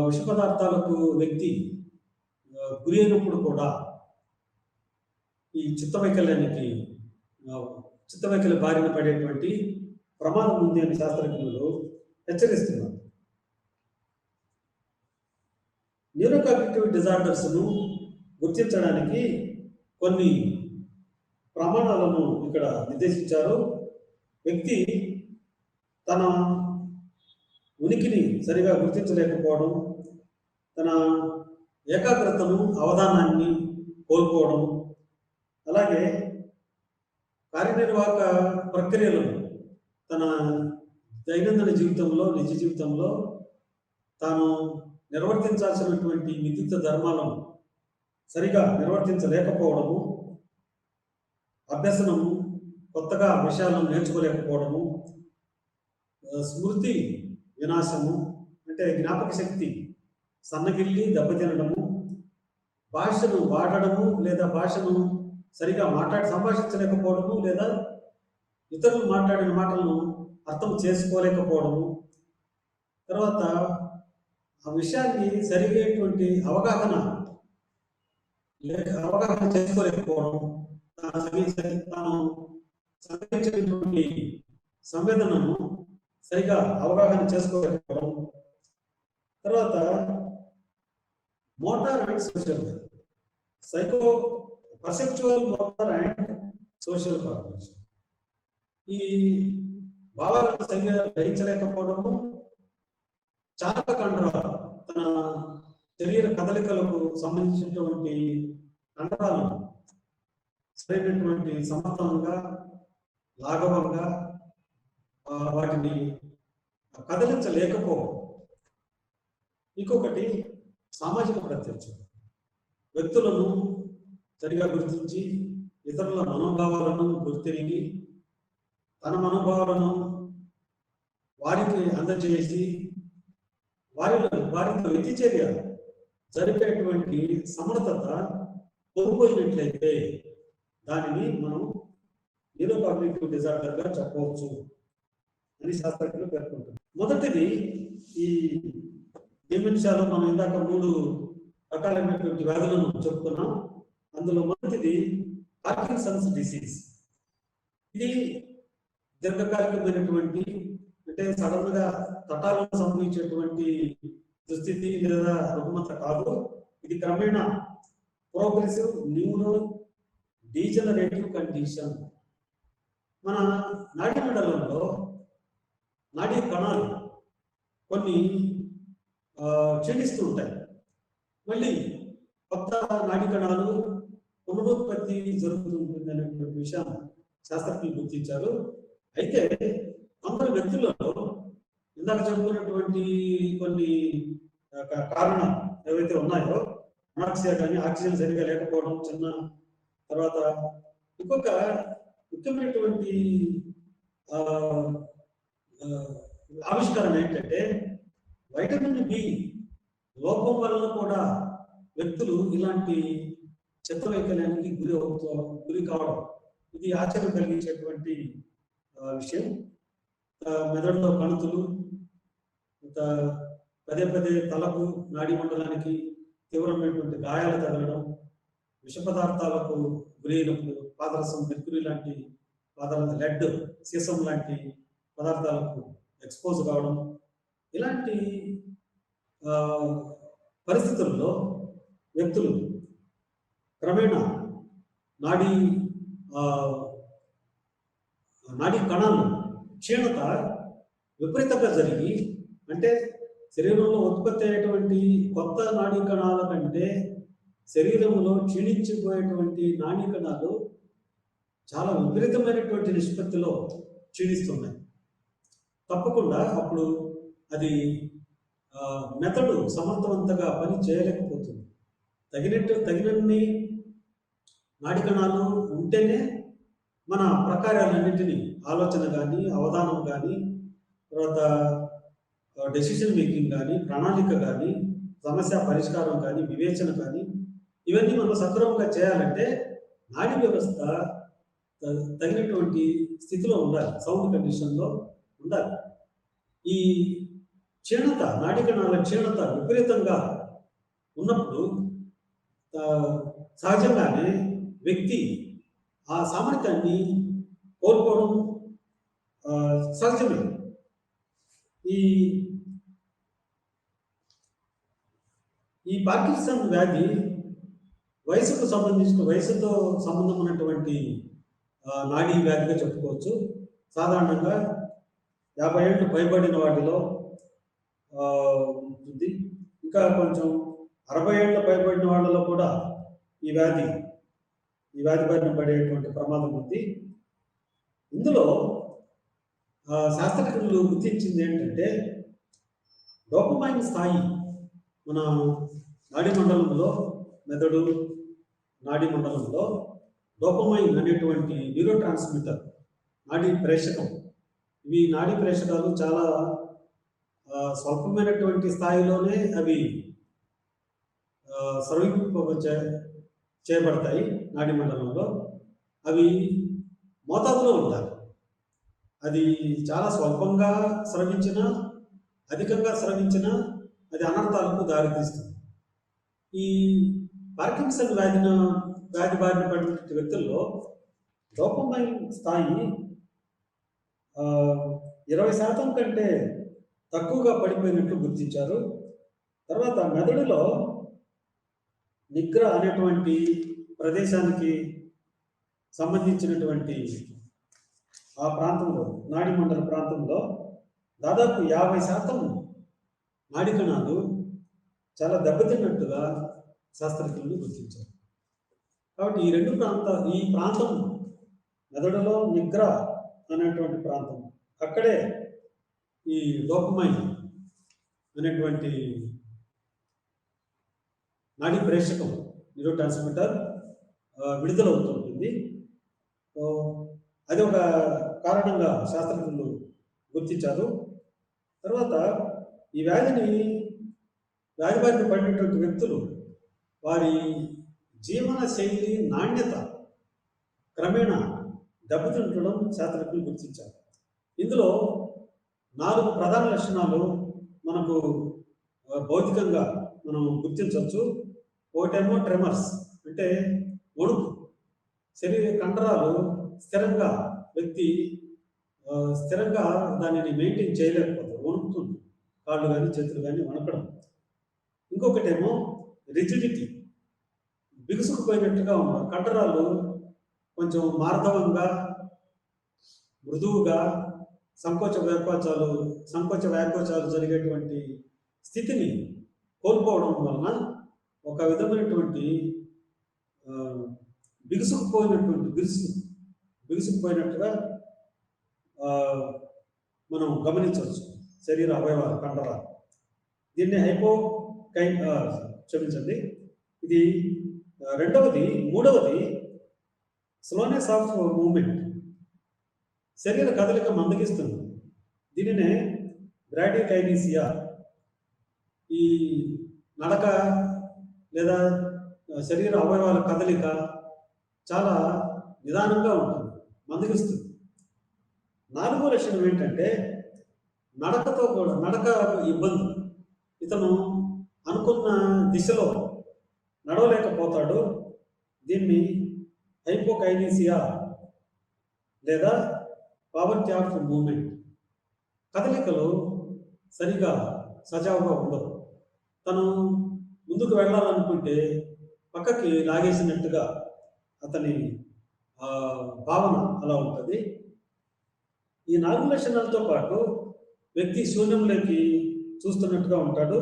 విష పదార్థాలకు వ్యక్తి గురి అయినప్పుడు కూడా ఈ చిత్తవైకల్య బారిన పడేటువంటి ప్రమాదం ఉంది అని శాస్త్రజ్ఞులు హెచ్చరిస్తున్నారు. న్యూరోకాగ్నిటివ్ డిజార్డర్స్ను గుర్తించడానికి కొన్ని ప్రమాణాలను ఇక్కడ నిర్దేశించారు. వ్యక్తి తన ఉనికిని సరిగా గుర్తించలేకపోవడం, తన ఏకాగ్రతను, అవధానాన్ని కోల్పోవడం, అలాగే కార్యనిర్వాహక ప్రక్రియలను తన దైనందిన జీవితంలో, నిజ జీవితంలో తాను నిర్వర్తించాల్సినటువంటి విద్యుత్ ధర్మాలను సరిగా నిర్వర్తించలేకపోవడము, అభ్యసనము, కొత్తగా విషయాలను నేర్చుకోలేకపోవడము, స్మృతి వినాశము అంటే జ్ఞాపక శక్తి సన్నగిల్లి దెబ్బతినడము, భాషను వాడడము లేదా భాషను సరిగా సంభాషించలేకపోవడము, లేదా ఇతరులు మాట్లాడిన మాటలను అర్థం చేసుకోలేకపోవడము, తర్వాత ఆ విషయాన్ని సరిగైనటువంటి అవగాహన చేసుకోలేకపోవడం, తాను సంగ్రహించినటువంటి సంవేదనను సరిగా అవగాహన చేసుకోలేకపోవడం, తర్వాత motor and social, perceptual motor and social corporation, ఈ భావాలను సరిగా గ్రహించలేకపోవడము, చాలక కండరాలు, తన శరీర కదలికలకు సంబంధించినటువంటి కండరాలను సరైనటువంటి సమర్థంగా, లాఘవంగా వాటిని కదిలించలేకపోవడం. ఇంకొకటి సామాజిక ప్రత్యక్షం, వ్యక్తులను సరిగా గుర్తించి ఇతరుల మనోభావాలను గుర్తిరిగి తన మనోభావాలను వారికి అందజేసి వారితో వ్యతిచర్య జరిపేటువంటి సమర్థత కోల్పోయినట్లయితే దానిని మనం న్యూరోకాగ్నిటివ్ డిజార్డర్గా చెప్పవచ్చు అని శాస్త్రజ్ఞులు పేర్కొంటారు. మొదటిది ఈ డిమెన్షియాలో మనం ఇందాక 3 రకాలైనటువంటి వ్యాధులను చెప్పుకున్నాం. అందులో మొదటిది పార్కిన్సన్స్ డిసీజ్. ఇది దీర్ఘకాలికమైనటువంటి, అంటే సడన్ గా తటాలను సంభవించేటువంటి దుస్థితి లేదా రుగ్మత కాదు. ఇది క్రమేణా ప్రోగ్రెసివ్ న్యూరో డీజనరేటివ్ కండిషన్. మన నాడీ మండలంలో నాడీ కణాలు కొన్ని క్షీణిస్తూ ఉంటాయి. మళ్ళీ కొత్త నాడీ కణాలు పునరుత్పత్తి జరుగుతుంది అనేటువంటి విషయం శాస్త్రజ్ఞులు గుర్తించారు. అయితే కొందరు వ్యక్తులలో ఇందాక చెప్పుకున్నటువంటి కొన్ని కారణాలు ఏవైతే ఉన్నాయో, అనాక్సియా కానీ, ఆక్సిజన్ సరిగా లేకపోవడం చిన్న, తర్వాత ఇంకొక ముఖ్యమైనటువంటి ఆవిష్కరణ ఏంటంటే వైటమిన్ బి లోపం వలన కూడా వ్యక్తులు ఇలాంటి చిత్తవైకల్యానికి గురి కావడం. ఇది ఆశ్చర్యం కలిగించేటువంటి విషయం. మెదడులో కణుతులు, పదే పదే తలకు, నాడీ మండలానికి తీవ్రమైనటువంటి గాయాలు తగలడం, విష పదార్థాలకు గురైనప్పుడు పాదరసం, మెర్క్యూరీ లాంటి పదార్థాలు, లెడ్, సీసం లాంటి పదార్థాలకు ఎక్స్పోజ్ కావడం, ఇలాంటి పరిస్థితుల్లో వ్యక్తులు క్రమేణా నాడీ కణాలు క్షీణత విపరీతంగా జరిగి, అంటే శరీరంలో ఉత్పత్తి అయ్యేటువంటి కొత్త నాడీ కణాల కంటే శరీరంలో క్షీణించిపోయేటువంటి నాడీ కణాలు చాలా విపరీతమైనటువంటి నిష్పత్తిలో క్షీణిస్తున్నాయి. తప్పకుండా అప్పుడు అది మెదడు సమర్థవంతంగా పని చేయలేకపోతుంది. తగినన్ని నాడీ కణాలు ఉంటేనే మన ప్రకారాలన్నింటినీ, ఆలోచన కానీ, అవధానం కానీ, తర్వాత డెసిషన్ మేకింగ్ కానీ, ప్రణాళిక కానీ, సమస్య పరిష్కారం కానీ, వివేచన కానీ, ఇవన్నీ మనం సక్రమంగా చేయాలంటే నాడీ వ్యవస్థ తగినటువంటి స్థితిలో ఉండాలి, సౌండ్ కండిషన్లో ఉండాలి. ఈ క్షీణత, నాడీ కణాల క్షీణత విపరీతంగా ఉన్నప్పుడు సహజంగానే వ్యక్తి ఆ సామర్థ్యాన్ని కోల్పోవడం సహజమే. ఈ పార్కిన్సన్ వ్యాధి వయసుతో సంబంధం ఉన్నటువంటి నాడీ వ్యాధిగా చెప్పుకోవచ్చు. సాధారణంగా 50 ఏళ్ళు పైబడిన వాటిలో ఉంటుంది. ఇంకా కొంచెం 60 ఏళ్ళ పైబడిన వాళ్ళలో కూడా ఈ వ్యాధి బారిన పడేటువంటి ప్రమాదం ఉంది. ఇందులో శాస్త్రజ్ఞులు గుర్తించింది ఏంటంటే, డోపమైన్ స్థాయి మన నాడీ మండలంలో, మెదడు నాడీ మండలంలో డోపమైన్ అనేటువంటి న్యూరో ట్రాన్స్మిటర్, నాడీ ప్రేషకం. ఇవి నాడీ ప్రేషకాలు చాలా స్వల్పమైనటువంటి స్థాయిలోనే అవి చేయబడతాయి నాడీ మండలంలో. అవి మోతాదులో ఉంటాయి. అది చాలా స్వల్పంగా స్రవించినా, అధికంగా స్రవించినా అది అనర్థాలకు దారితీస్తుంది. ఈ పార్కిన్సన్ వ్యాధి బారిన పడిన వ్యక్తుల్లో డోపమైన్ స్థాయి 20% కంటే తక్కువగా పడిపోయినట్లు గుర్తించారు. తర్వాత మెదడులో నిగ్ర అనేటువంటి ప్రదేశానికి సంబంధించినటువంటి ఆ ప్రాంతంలో, నాడీ మండల ప్రాంతంలో దాదాపు 50% నాడీ కణాలు చాలా దెబ్బతిన్నట్టుగా శాస్త్రజ్ఞులు గుర్తించారు. కాబట్టి ఈ ప్రాంతం మెదడులో నిగ్ర అనేటువంటి ప్రాంతం, అక్కడే ఈ డోపమైన్ అనేటువంటి నాడీ ప్రేషకం, న్యూరో ట్రాన్స్మిటర్ విడుదలవుతుంటుంది. అది ఒక కారణంగా శాస్త్రజ్ఞులు గుర్తించారు. తర్వాత ఈ వ్యాధి బారిన పడినటువంటి వ్యక్తులు వారి జీవన శైలి నాణ్యత క్రమేణా దెబ్బతింటడం శాస్త్రజ్ఞులు గుర్తించారు. ఇందులో 4 ప్రధాన లక్షణాలు మనకు భౌతికంగా మనం గుర్తించవచ్చు. ఒకటేమో ట్రెమర్స్, అంటే వణుకు, శరీర కండరాలు స్థిరంగా వ్యక్తి స్థిరంగా దానిని మెయింటైన్ చేయలేకపోతారు, వణుకుతుంది. కాళ్ళు కానీ చేతులు కానీ వణకడం. ఇంకొకటేమో రిజిడిటీ, బిగుసుకుపోయినట్టుగా ఉన్నారు కండరాలు, కొంచెం మార్దవంగా మృదువుగా సంకోచ వ్యాకోచాలు జరిగేటువంటి స్థితిని కోల్పోవడం వలన ఒక విధమైనటువంటి బిగుసుకుపోయినట్టుగా మనం గమనించవచ్చు శరీర అవయవాలు, కండరాలు. దీన్ని క్షమించండి, ఇది రెండవది. మూడవది స్లోనెస్ ఆఫ్ మూమెంట్, శరీర కదలిక మందగిస్తుంది. దీనినే బ్రాడీకైనీసియా. ఈ నడక లేదా శరీర అవయవాల కదలిక చాలా నిదానంగా ఉంటుంది, మందగిస్తుంది. నాలుగో లక్షణం ఏంటంటే నడక ఇబ్బంది. ఇతను అనుకున్న దిశలో నడవలేకపోతాడు. దీన్ని హైపోకైనీసియా లేదా పావర్టీ ఆఫ్ మూమెంట్. కదలికలు సరిగా సజావుగా ఉండవు. తను ముందుకు వెళ్ళాలనుకుంటే పక్కకి లాగేసినట్టుగా అతని భావన అలా ఉంటుంది. ఈ 4 లక్షణాలతో పాటు వ్యక్తి శూన్యంలోకి చూస్తున్నట్టుగా ఉంటాడు.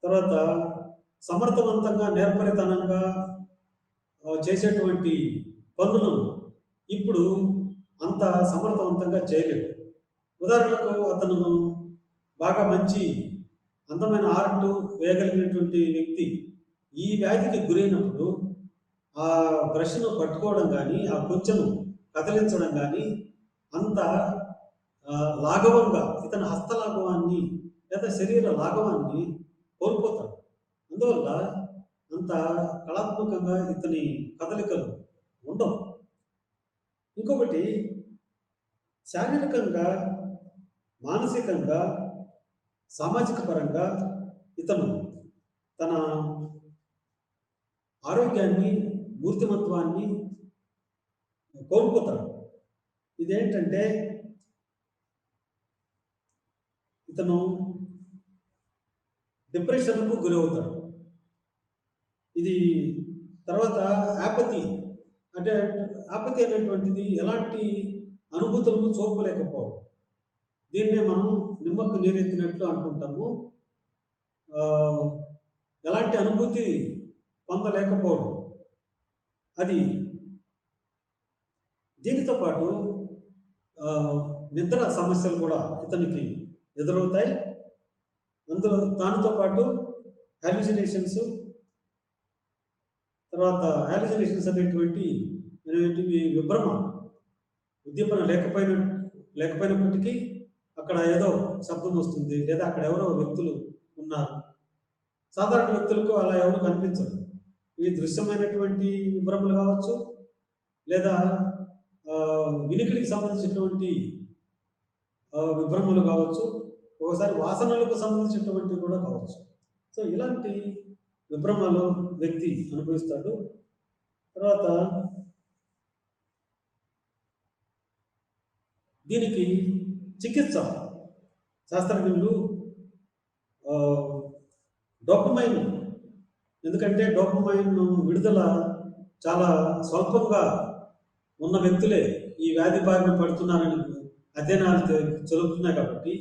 తర్వాత సమర్థవంతంగా నేర్పరితనంగా చేసేటువంటి పనులను ఇప్పుడు అంత సమర్థవంతంగా చేయలేడు. ఉదాహరణకు అతను బాగా మంచి అందమైన ఆర్ట్ వేయగలిగినటువంటి వ్యక్తి ఈ వ్యాధికి గురైనప్పుడు ఆ బ్రష్ను పట్టుకోవడం కానీ, ఆ కొంచెను కదిలించడం కానీ అంత లాఘవంగా ఇతని హస్తలాఘవాన్ని లేదా శరీర లాఘవాన్ని కోల్పోతాడు. అందువల్ల అంత కళాత్మకంగా ఇతని కదలికలు ఉండవు. ఇంకొకటి, శారీరకంగా, మానసికంగా, సామాజిక పరంగా ఇతను తన ఆరోగ్యాన్ని, మూర్తిమత్వాన్ని కోల్పోతాడు. ఇదేంటంటే ఇతను డిప్రెషన్కు గురవుతాడు. ఇది తర్వాత ఆపతి అనేటువంటిది ఎలాంటి అనుభూతులను చూపలేకపోవడం. దీన్నే మనం నిమ్మకు నీరెత్తినట్లు అనుకుంటాము. ఎలాంటి అనుభూతి పొందలేకపోవడం. అది దీనితో పాటు నిద్ర సమస్యలు కూడా ఇతనికి ఎదురవుతాయి. దానితో పాటు హాల్యూసినేషన్స్ అనేటువంటివి విభ్రమ, ఉద్దీపన లేకపోయినప్పటికీ అక్కడ ఏదో శబ్దం వస్తుంది, లేదా అక్కడ ఎవరో వ్యక్తులు ఉన్నారు. సాధారణ వ్యక్తులకు అలా ఎవరు కనిపించరు. ఇవి దృశ్యమైనటువంటి విభ్రమలు కావచ్చు, లేదా వినికిడికి సంబంధించినటువంటి విభ్రమలు కావచ్చు, ఒకసారి వాసనలకు సంబంధించినటువంటివి కూడా కావచ్చు. సో ఇలాంటి విభ్రమలు వ్యక్తి అనుభవిస్తాడు. తర్వాత దీనికి చికిత్స శాస్త్రజ్ఞులు డోపమైన్, ఎందుకంటే డోపమైన్ విడుదల చాలా స్వల్పంగా ఉన్న వ్యక్తులే ఈ వ్యాధి బారిన పడుతున్నారని అధ్యయనాలు చదువుతున్నాయి. కాబట్టి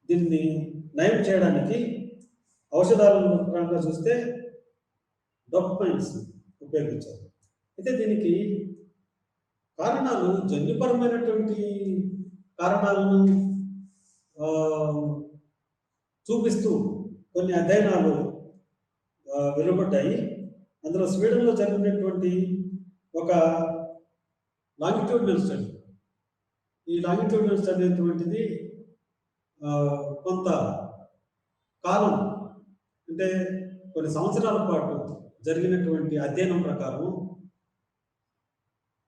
దీన్ని నయం చేయడానికి ఔషధాల పరంగా చూస్తే డోపమైన్స్ ఉపయోగించారు. అయితే దీనికి కారణాలు, జన్యుపరమైనటువంటి కారణాలను చూపిస్తూ కొన్ని అధ్యయనాలు వెలువడ్డాయి. అందులో స్వీడన్లో జరిగినటువంటి ఒక లాంగిట్యూడినల్ స్టడీ. ఈ లాంగిట్యూడినల్ స్టడీ అనేటువంటిది కొంత కాలం, అంటే కొన్ని సంవత్సరాల పాటు జరిగినటువంటి అధ్యయనం ప్రకారం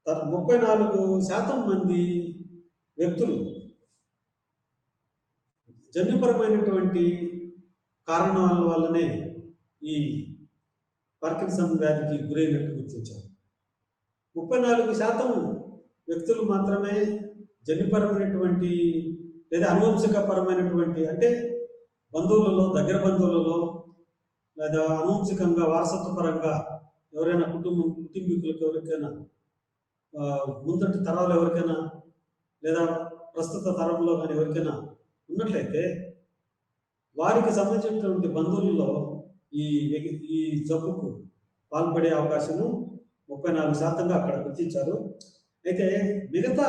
34% మంది వ్యక్తులు జన్యుపరమైనటువంటి కారణాల వల్లనే ఈ పార్కిన్సన్ వ్యాధికి గురైనట్టు గుర్తించారు. 34% వ్యక్తులు మాత్రమే జన్యుపరమైనటువంటి లేదా అనువంశికపరమైనటువంటి అంటే బంధువులలో, దగ్గర బంధువులలో లేదా అనువంశికంగా వారసత్వపరంగా ఎవరైనా కుటుంబీకులకు ఎవరికైనా ముందటి తరాలు ఎవరికైనా లేదా ప్రస్తుత తరంలో కానీ ఎవరికైనా ఉన్నట్లయితే వారికి సంబంధించినటువంటి బంధువులలో ఈ ఈ జబ్బుకు పాల్పడే అవకాశము 34%గా అక్కడ గుర్తించారు. అయితే మిగతా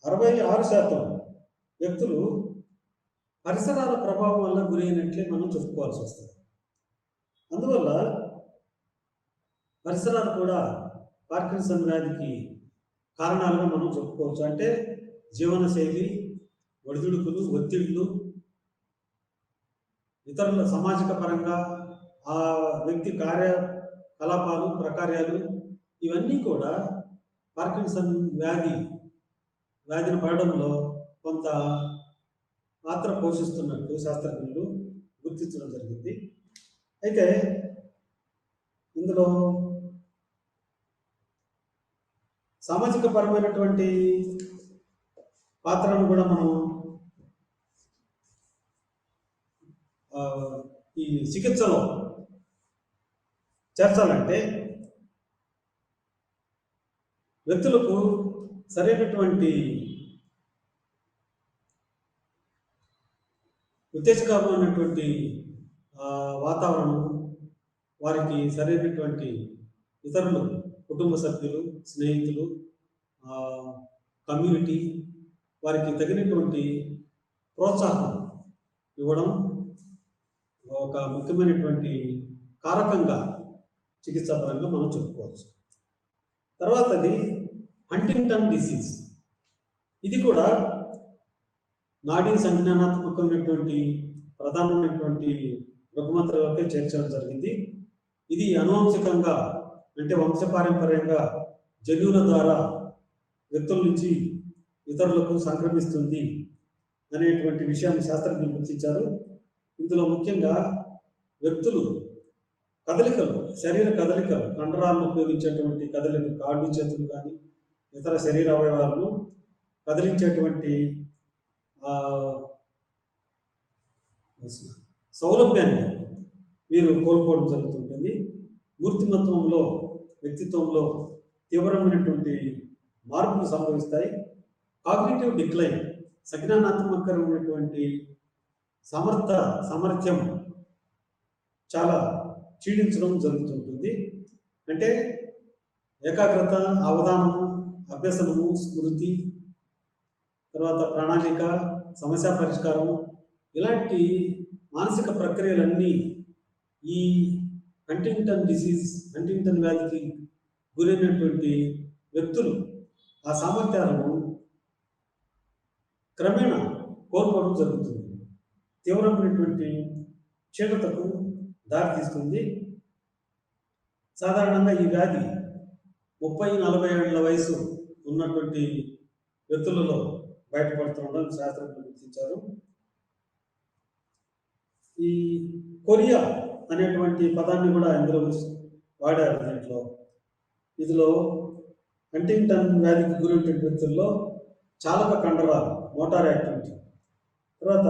66% వ్యక్తులు పరిసరాల ప్రభావం వల్ల గురైనట్లే మనం చెప్పుకోవాల్సి వస్తుంది. అందువల్ల పరిసరాలు కూడా పార్కిన్సన్ వ్యాధికి కారణాలుగా మనం చెప్పుకోవచ్చు. అంటే జీవనశైలి, ఒడిదుడుకులు, ఒత్తిళ్లు, ఇతరుల సామాజిక పరంగా ఆ వ్యక్తి కార్యకలాపాలు, ప్రకార్యాలు ఇవన్నీ కూడా పార్కిన్సన్ వ్యాధిని పడడంలో కొంత పాత్ర పోషిస్తున్నట్టు శాస్త్రజ్ఞులు గుర్తించడం జరిగింది. అయితే ఇందులో సామాజిక పరమైనటువంటి పాత్రను కూడా మనం ఈ చికిత్సలో చేర్చాలంటే వ్యక్తులకు సరైనటువంటి ఉత్తేజకరమైనటువంటి వాతావరణం, వారికి సరైనటువంటి ఇతరులు, కుటుంబ సభ్యులు, స్నేహితులు, కమ్యూనిటీ వారికి తగినటువంటి ప్రోత్సాహం ఇవ్వడం ఒక ముఖ్యమైనటువంటి కారకంగా చికిత్సాపరంగా మనం చెప్పుకోవచ్చు. తర్వాతది హంటింగ్టన్ డిసీజ్. ఇది కూడా నాడీ సంజ్ఞానాత్మకమైనటువంటి ప్రధానమైనటువంటి రుగ్మతలకే చేర్చడం జరిగింది. ఇది అనువంశికంగా అంటే వంశపారంపర్యంగా జన్యువుల ద్వారా వ్యక్తుల నుంచి ఇతరులకు సంక్రమిస్తుంది అనేటువంటి విషయాన్ని శాస్త్రజ్ఞులు గుర్తించారు. ఇందులో ముఖ్యంగా వ్యక్తులు కదలికలు, శరీర కదలికలు, కండరాలను ఉపయోగించేటువంటి కదలికలు, కాళ్ళు చేతులు కానీ ఇతర శరీర అవయవాలను కదిలించేటువంటి సౌలభ్యాన్ని వీరు కోల్పోవడం జరుగుతుంటుంది. మూర్తిమత్వంలో, వ్యక్తిత్వంలో తీవ్రమైనటువంటి మార్పులు సంభవిస్తాయి. కాగ్నిటివ్ డిక్లైన్, సంజ్ఞానాత్మకమైనటువంటి సామర్థ్యం చాలా క్షీణించడం జరుగుతుంటుంది. అంటే ఏకాగ్రత, అవధానము, అభ్యసనము, స్మృతి, తర్వాత ప్రణాళిక, సమస్య పరిష్కారం ఇలాంటి మానసిక ప్రక్రియలన్నీ ఈ హంటింగ్టన్ వ్యాధికి గురైనటువంటి వ్యక్తులు ఆ సామర్థ్యాలను క్రమేణా కోల్పోవడం జరుగుతుంది. తీవ్రమైనటువంటి క్షీణతకు దారితీస్తుంది. సాధారణంగా ఈ వ్యాధి 30-40 ఏళ్ల వయసు ఉన్నటువంటి వ్యక్తులలో బయటపడుతుండడం శాస్త్రజ్ఞులు గుర్తించారు. ఈ కొరియా అనేటువంటి పదాన్ని కూడా ఇందులో వాడారు. ఇందులో హంటింగ్టన్ వ్యాధికి గురైనటువంటి వ్యక్తుల్లో చాలక కండరాలు, మోటార్ యాక్టివిటీ, తర్వాత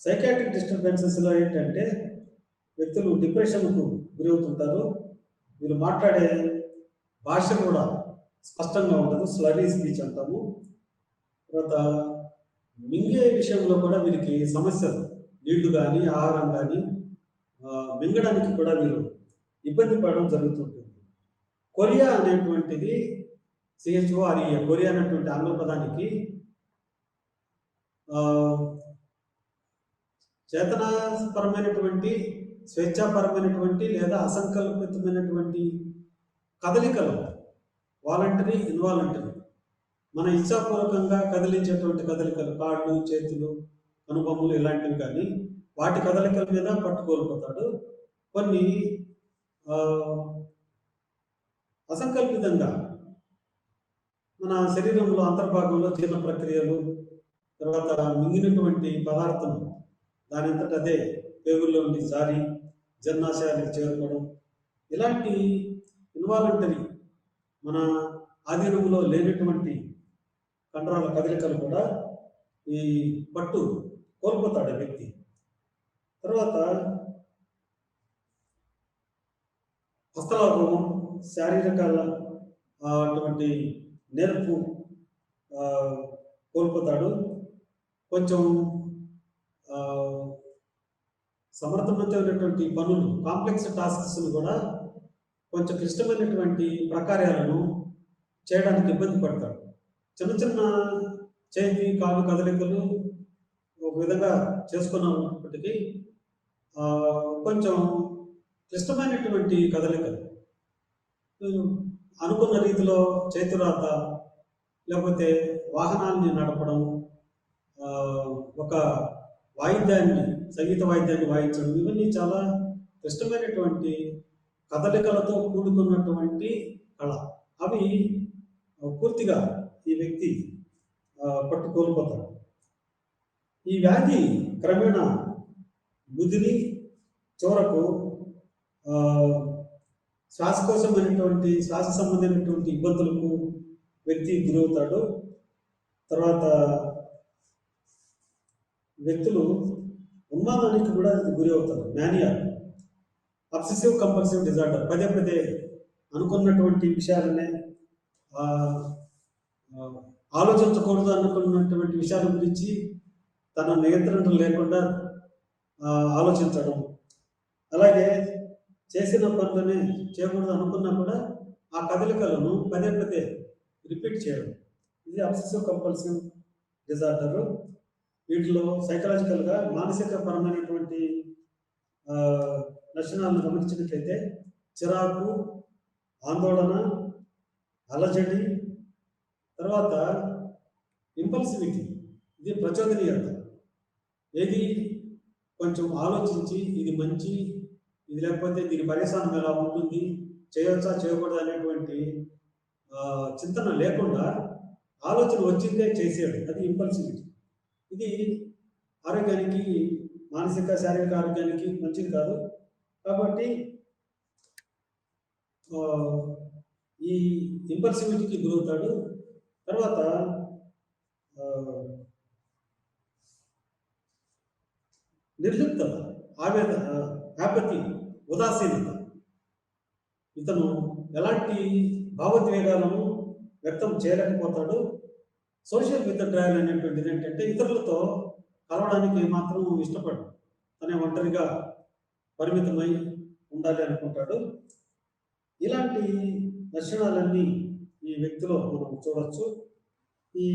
సైకాట్రిక్ డిస్టర్బెన్సెస్లో ఏంటంటే వ్యక్తులు డిప్రెషన్కు గురవుతుంటారు. వీరు మాట్లాడే భాష కూడా స్పష్టంగా ఉండదు, స్లరీ స్పీచ్ అంటాము. తర్వాత మింగే విషయంలో కూడా వీరికి సమస్యలు, నీళ్లు కానీ ఆహారం కానీ మింగడానికి కూడా వీరు ఇబ్బంది పడడం జరుగుతుంటుంది. కొరియా అనేటువంటిది CHOREA, కొరియా అనేటువంటి ఆంగ్ల పదానికి చేతనాపరమైనటువంటి, స్వేచ్ఛాపరమైనటువంటి లేదా అసంకల్పితమైనటువంటి కదలికలు, వాలంటరీ, ఇన్వాలంటరీ, మన ఇచ్ఛాపూర్వకంగా కదిలించేటువంటి కదలికలు, కాళ్ళు, చేతులు, అనుభవములు ఇలాంటివి కానీ వాటి కదలికల మీద పట్టుకోల్పోతాడు. కొన్ని అసంకల్పితంగా మన శరీరంలో అంతర్భాగంలో జీర్ణ ప్రక్రియలు, తర్వాత మింగినటువంటి పదార్థం దాని అంతటా అదే పేగుల్లో ఉండి జీర్ణాశయానికి చేరుకోవడం, ఇలాంటి ఇన్వాలంటరీ మన ఆధీనంలో లేనటువంటి కండరాల కదలికలు కూడా ఈ పట్టు కోల్పోతాడు ఆ వ్యక్తి. తర్వాత హస్తలాఘవం, శారీరక అటువంటి నేర్పు కోల్పోతాడు. కొంచెం సమర్థవంతమైనటువంటి పనులు, కాంప్లెక్స్ టాస్క్స్ను కూడా కొంచెం క్లిష్టమైనటువంటి ప్రకార్యాలను చేయడానికి ఇబ్బంది పడతాడు. చిన్న చిన్న చేతి కాలు కదలికలు ఒక విధంగా చేసుకున్నప్పటికీ కొంచెం క్లిష్టమైనటువంటి కదలికలు, అనుకున్న రీతిలో చేతురాత, లేకపోతే వాహనాన్ని నడపడం, ఒక వాయిద్యాన్ని, సంగీత వాయిద్యాన్ని వాయించడం, ఇవన్నీ చాలా క్లిష్టమైనటువంటి కదలికలతో కూడుకున్నటువంటి కళ. అవి పూర్తిగా ఈ వ్యక్తి పట్టుకోల్పోతాడు. ఈ వ్యాధి క్రమేణా ముదిరి చివరకు శ్వాసకోశమైనటువంటి, శ్వాస సంబంధమైనటువంటి ఇబ్బందులకు వ్యక్తి గురవుతాడు. తర్వాత వ్యక్తులు ఉన్మాదానికి కూడా గురి అవుతారు. మేనియా, అబ్సెసివ్ కంపల్సివ్ డిజార్డర్, పదే పదే అనుకున్నటువంటి విషయాలనే ఆలోచించకూడదు అనుకున్నటువంటి విషయాల గురించి తన నియంత్రణ లేకుండా ఆలోచించడం, అలాగే చేసిన పనులనే చేయకూడదు అనుకున్నా కూడా ఆ కదలికలను పదే పదే రిపీట్ చేయడం, ఇది అబ్సెసివ్ కంపల్సివ్ డిజార్డరు. వీటిలో సైకలాజికల్గా మానసిక పరమైనటువంటి లక్షణాలను గమనించినట్లయితే చిరాకు, ఆందోళన, అలజడి, తర్వాత ఇంపల్సివిటీ, ఇది ప్రచోదనీయత. ఏది కొంచెం ఆలోచించి ఇది మంచి, ఇది లేకపోతే దీని పర్యవసానం ఎలా ఉంటుంది, చేయవచ్చా చేయకూడదు అనేటువంటి చింతన లేకుండా ఆలోచన వచ్చిందే చేసేయడం, అది ఇంపల్సివిటీ. ఇది ఆరోగ్యానికి, మానసిక శారీరక ఆరోగ్యానికి మంచిది కాదు. కాబట్టి ఈ ఇంపల్సివిటీకి గురవుతాడు. తర్వాత నిర్లిప్తత, ఆవేదన, యాపతి, ఉదాసీనత, ఇతను ఎలాంటి భావోద్వేగాలను వ్యక్తం చేయలేకపోతాడు. సోషల్ విత్డ్రాయల్ అనేటువంటిది ఏంటంటే ఇతరులతో కలవడానికి ఏమాత్రం ఇష్టపడు, తనే ఒంటరిగా పరిమితమై ఉండాలి అనుకుంటాడు. ఇలాంటి లక్షణాలన్నీ ఈ వ్యక్తిలో మనం చూడవచ్చు. ఈ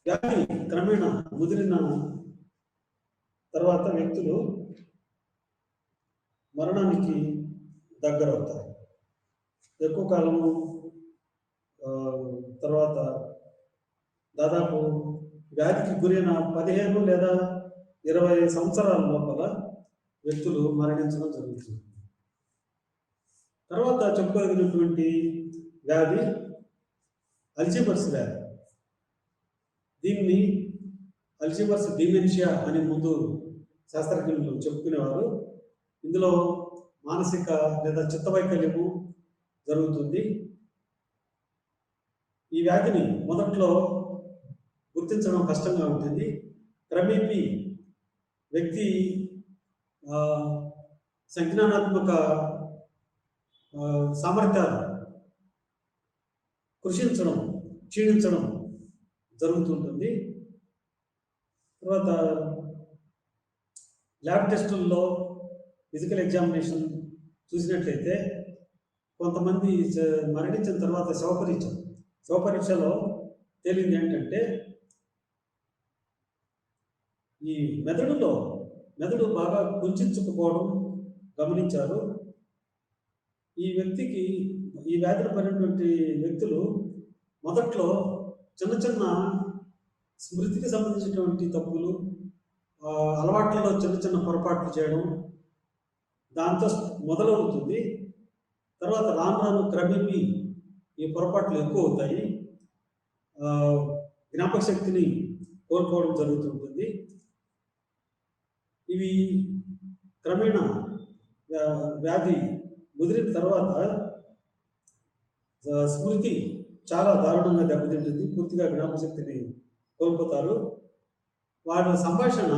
వ్యాధి క్రమేణా ముదిరిన తర్వాత వ్యక్తులు మరణానికి దగ్గరవుతారు. ఎక్కువ కాలము తర్వాత దాదాపు వ్యాధికి గురైన 15 లేదా 20 సంవత్సరాల లోపల వ్యక్తులు మరణించడం జరుగుతుంది. తర్వాత చెప్పుకోదగినటువంటి వ్యాధి అల్జీమర్స్ వ్యాధి. దీన్ని అల్జీమర్స్ డిమెన్షియా అని ముందు శాస్త్రజ్ఞులు చెప్పుకునేవారు. ఇందులో మానసిక లేదా చిత్తవైకల్యము జరుగుతుంది. ఈ వ్యాధిని మొదట్లో గుర్తించడం కష్టంగా ఉంటుంది. క్రమేపీ వ్యక్తి సంజ్ఞానాత్మక సామర్థ్యాలు కృషించడం, క్షీణించడం జరుగుతుంటుంది. తర్వాత ల్యాబ్ టెస్టుల్లో, ఫిజికల్ ఎగ్జామినేషన్ చూసినట్లయితే కొంతమంది మరణించిన తర్వాత శవపరీక్షలో తేలింది ఏంటంటే ఈ మెదడు బాగా కుంచుకుపోవడం గమనించారు. ఈ వ్యక్తికి, ఈ వ్యాధిలో పడినటువంటి వ్యక్తులు మొదట్లో చిన్న చిన్న స్మృతికి సంబంధించినటువంటి తప్పులు, అలవాట్లలో చిన్న చిన్న పొరపాట్లు చేయడం, దాంతో మొదలవుతుంది. తర్వాత రాను రాను క్రమేపీ ఈ పొరపాట్లు ఎక్కువ అవుతాయి. జ్ఞాపక శక్తిని కోల్పోవడం జరుగుతుంటుంది. ఇవి క్రమేణా వ్యాధి ముదిరిన తర్వాత స్మృతి చాలా దారుణంగా దెబ్బతింటుంది. పూర్తిగా జ్ఞాపశక్తిని కోల్పోతారు. వాళ్ళ సంభాషణ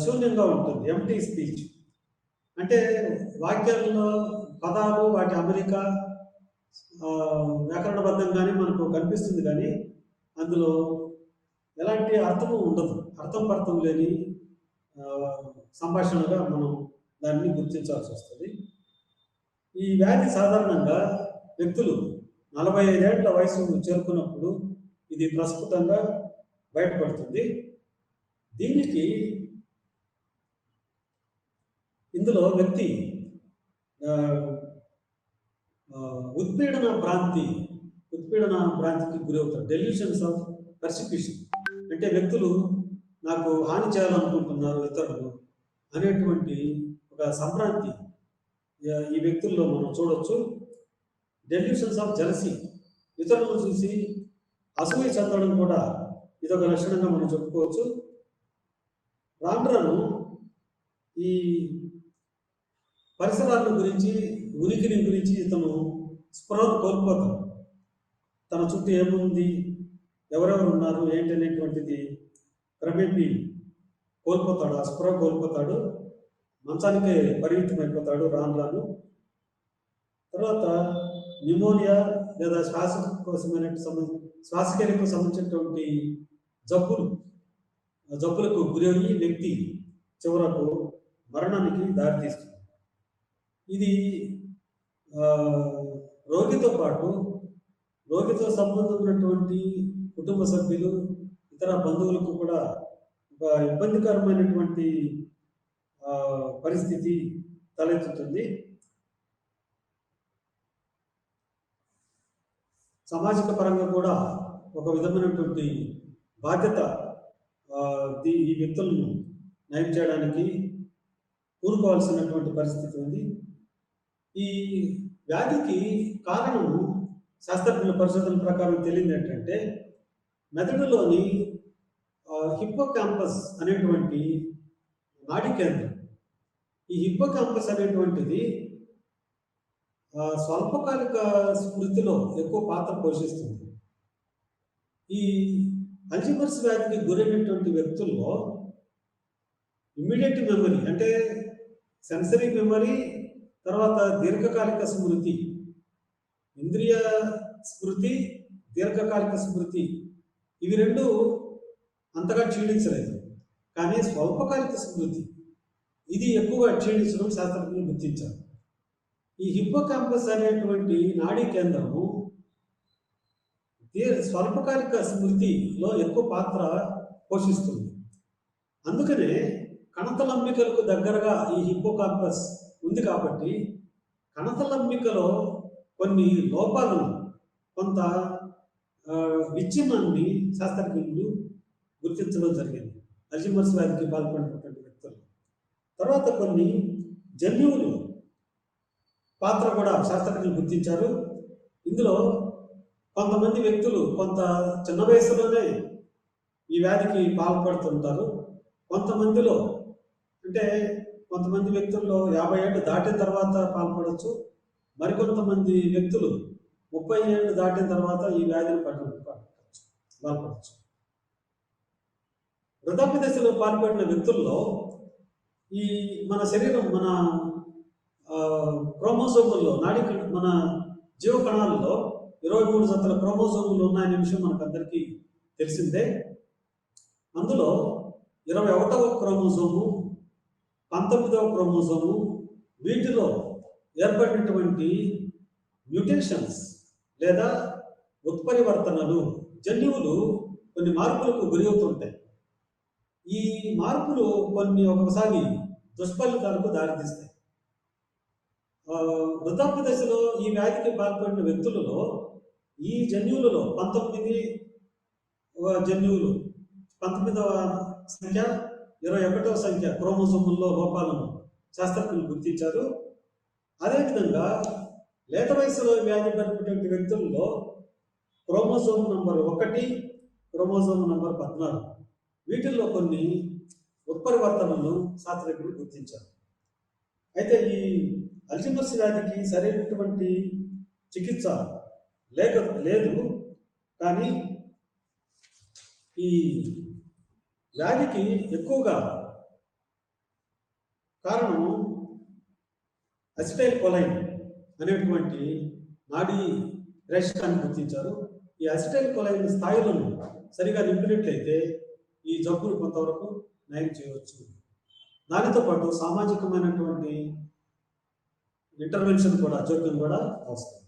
శూన్యంగా ఉంటుంది, ఎంప్టీ స్పీచ్. అంటే వాక్యాలలో పదాలు వాటి అమరిక వ్యాకరణబద్ధంగానే మనకు కనిపిస్తుంది, కానీ అందులో ఎలాంటి అర్థము ఉండదు. అర్థం పర్థం లేని సంభాషణగా మనం దాన్ని గుర్తించాల్సి వస్తుంది. ఈ వ్యాధి సాధారణంగా వ్యక్తులు 45 ఏళ్ల వయసు చేరుకున్నప్పుడు ఇది ప్రస్ఫుటంగా బయటపడుతుంది. దీనికి ఇందులో వ్యక్తి ఉత్పీడన భ్రాంతికి గురవుతారు. Delusions of persecution. అంటే వ్యక్తులు నాకు హాని చేయాలనుకుంటున్నారు ఇతరులు అనేటువంటి ఒక సంభ్రాంతి ఈ వ్యక్తుల్లో మనం చూడవచ్చు. డెల్యూషన్స్ ఆఫ్ జెలసీ, ఇతరులను చూసి అసూయ చెందడం కూడా ఇదొక లక్షణంగా మనం చెప్పుకోవచ్చు. రాను ఈ పరిసరాల గురించి, ఉనికిని గురించి ఇతను స్పృహను కోల్పోతాడు. తన చుట్టూ ఏముంది, ఎవరెవరు ఉన్నారు ఏంటి అనేటువంటిది క్రమేపీ కోల్పోతాడు. ఆ స్పృహ కోల్పోతాడు, మంచానికే పరిమితమైపోతాడు రాను. తర్వాత న్యూమోనియా లేదా శ్వాసక్రియకు సంబంధించినటువంటి జబ్బులకు గురయ్యి వ్యక్తి చివరకు మరణానికి దారితీస్తుంది. ఇది రోగితో సంబంధం ఉన్నటువంటి కుటుంబ సభ్యులు, ఇతర బంధువులకు కూడా ఒక ఇబ్బందికరమైనటువంటి పరిస్థితి తలెత్తుతుంది. సామాజిక పరంగా కూడా ఒక విధమైనటువంటి బాధ్యత ఈ వ్యక్తులను నయం చేయడానికి కూరుకోవాల్సినటువంటి పరిస్థితి ఉంది. ఈ వ్యాధికి కారణము శాస్త్రజ్ఞుల పరిశోధన ప్రకారం తెలియదు ఏంటంటే, మెదడులోని హిప్పోకాంపస్ అనేటువంటి నాడీ కేంద్రం. ఈ హిప్పోకాంపస్ అనేటువంటిది స్వల్పకాలిక స్మృతిలో ఎక్కువ పాత్ర పోషిస్తుంది. ఈ అల్జీమర్స్ వ్యాధికి గురైనటువంటి వ్యక్తుల్లో ఇమ్మీడియట్ మెమరీ, అంటే సెన్సరీ మెమరీ, తర్వాత దీర్ఘకాలిక స్మృతి, ఇంద్రియ స్మృతి, దీర్ఘకాలిక స్మృతి, ఇవి రెండు అంతగా క్షీణించలేదు. కానీ స్వల్పకాలిక స్మృతి ఇది ఎక్కువగా క్షీణించడం శాస్త్రజ్ఞులు గుర్తించారు. ఈ హిప్పోకాంపస్ అనేటువంటి నాడీ కేంద్రము స్వల్పకాలిక స్మృతిలో ఎక్కువ పాత్ర పోషిస్తుంది. అందుకనే కణతలంబికలకు దగ్గరగా ఈ హిప్పోకాంపస్ ఉంది కాబట్టి కణతలంబికలో కొన్ని లోపాలను, కొంత విచ్ఛిన్నాన్ని శాస్త్రజ్ఞులు గుర్తించడం జరిగింది అల్జీమర్స్ వ్యాధికి పాల్పడినటువంటి వ్యక్తులు. తర్వాత కొన్ని జన్యువులు పాత్ర కూడా శాస్త్రజ్ఞులు గుర్తించారు. ఇందులో కొంతమంది వ్యక్తులు కొంత చిన్న వయసులోనే ఈ వ్యాధికి పాల్పడుతుంటారు. కొంతమంది వ్యక్తుల్లో 50 ఏళ్ళు దాటిన తర్వాత పాల్పడవచ్చు. మరికొంతమంది వ్యక్తులు 30 ఏళ్ళు దాటిన తర్వాత ఈ వ్యాధిని పాల్పడవచ్చు. వృద్ధాప్య దశలో పాల్పడిన వ్యక్తుల్లో ఈ మన శరీరం, మన క్రోమోజోముల్లో, మన జీవ కణాలలో 23 జతల క్రోమోజోములు ఉన్నాయనే విషయం మనకందరికీ తెలిసిందే. అందులో 21వ క్రోమోజోము, 19వ క్రోమోజోము, వీటిలో ఏర్పడినటువంటి మ్యూటేషన్స్ లేదా ఉత్పరివర్తనలు, జన్యువులు కొన్ని మార్పులకు గురి అవుతుంటాయి. ఈ మార్పులు ఒక్కొక్కసారి దుష్ఫలితాలకు దారితీస్తాయి. వృద్ధాప్య దశలో ఈ వ్యాధికి పాల్పడిన వ్యక్తులలో ఈ జన్యువులలో 19వ జన్యువులు, 19వ సంఖ్య, 21వ సంఖ్య క్రోమోజోముల్లో లోపాలను శాస్త్రజ్ఞులు గుర్తించారు. అదేవిధంగా లేత వయసులో వ్యాధి పడినటువంటి వ్యక్తుల్లో క్రోమోజోమ్ నంబర్ 1, క్రోమోజోమ్ నంబర్ 14, వీటిల్లో కొన్ని ఉత్పరివర్తనలను శాస్త్రజ్ఞులు గుర్తించారు. అయితే ఈ అల్జీమర్స్ వ్యాధికి సరైనటువంటి చికిత్స లేదు. కానీ ఈ వ్యాధికి ఎక్కువగా కారణం అసిటైల్ కొలైన్ అనేటువంటి నాడీ ప్రేషకాన్ని గుర్తించారు. ఈ అసిటైల్ కొలైన్ స్థాయిలను సరిగా నింపినట్లయితే ఈ జబ్బును కొంతవరకు నయం చేయవచ్చు. దానితో పాటు సామాజికమైనటువంటి ఇంటర్వెన్షన్ కూడా జోక్యం కూడా అవసరం.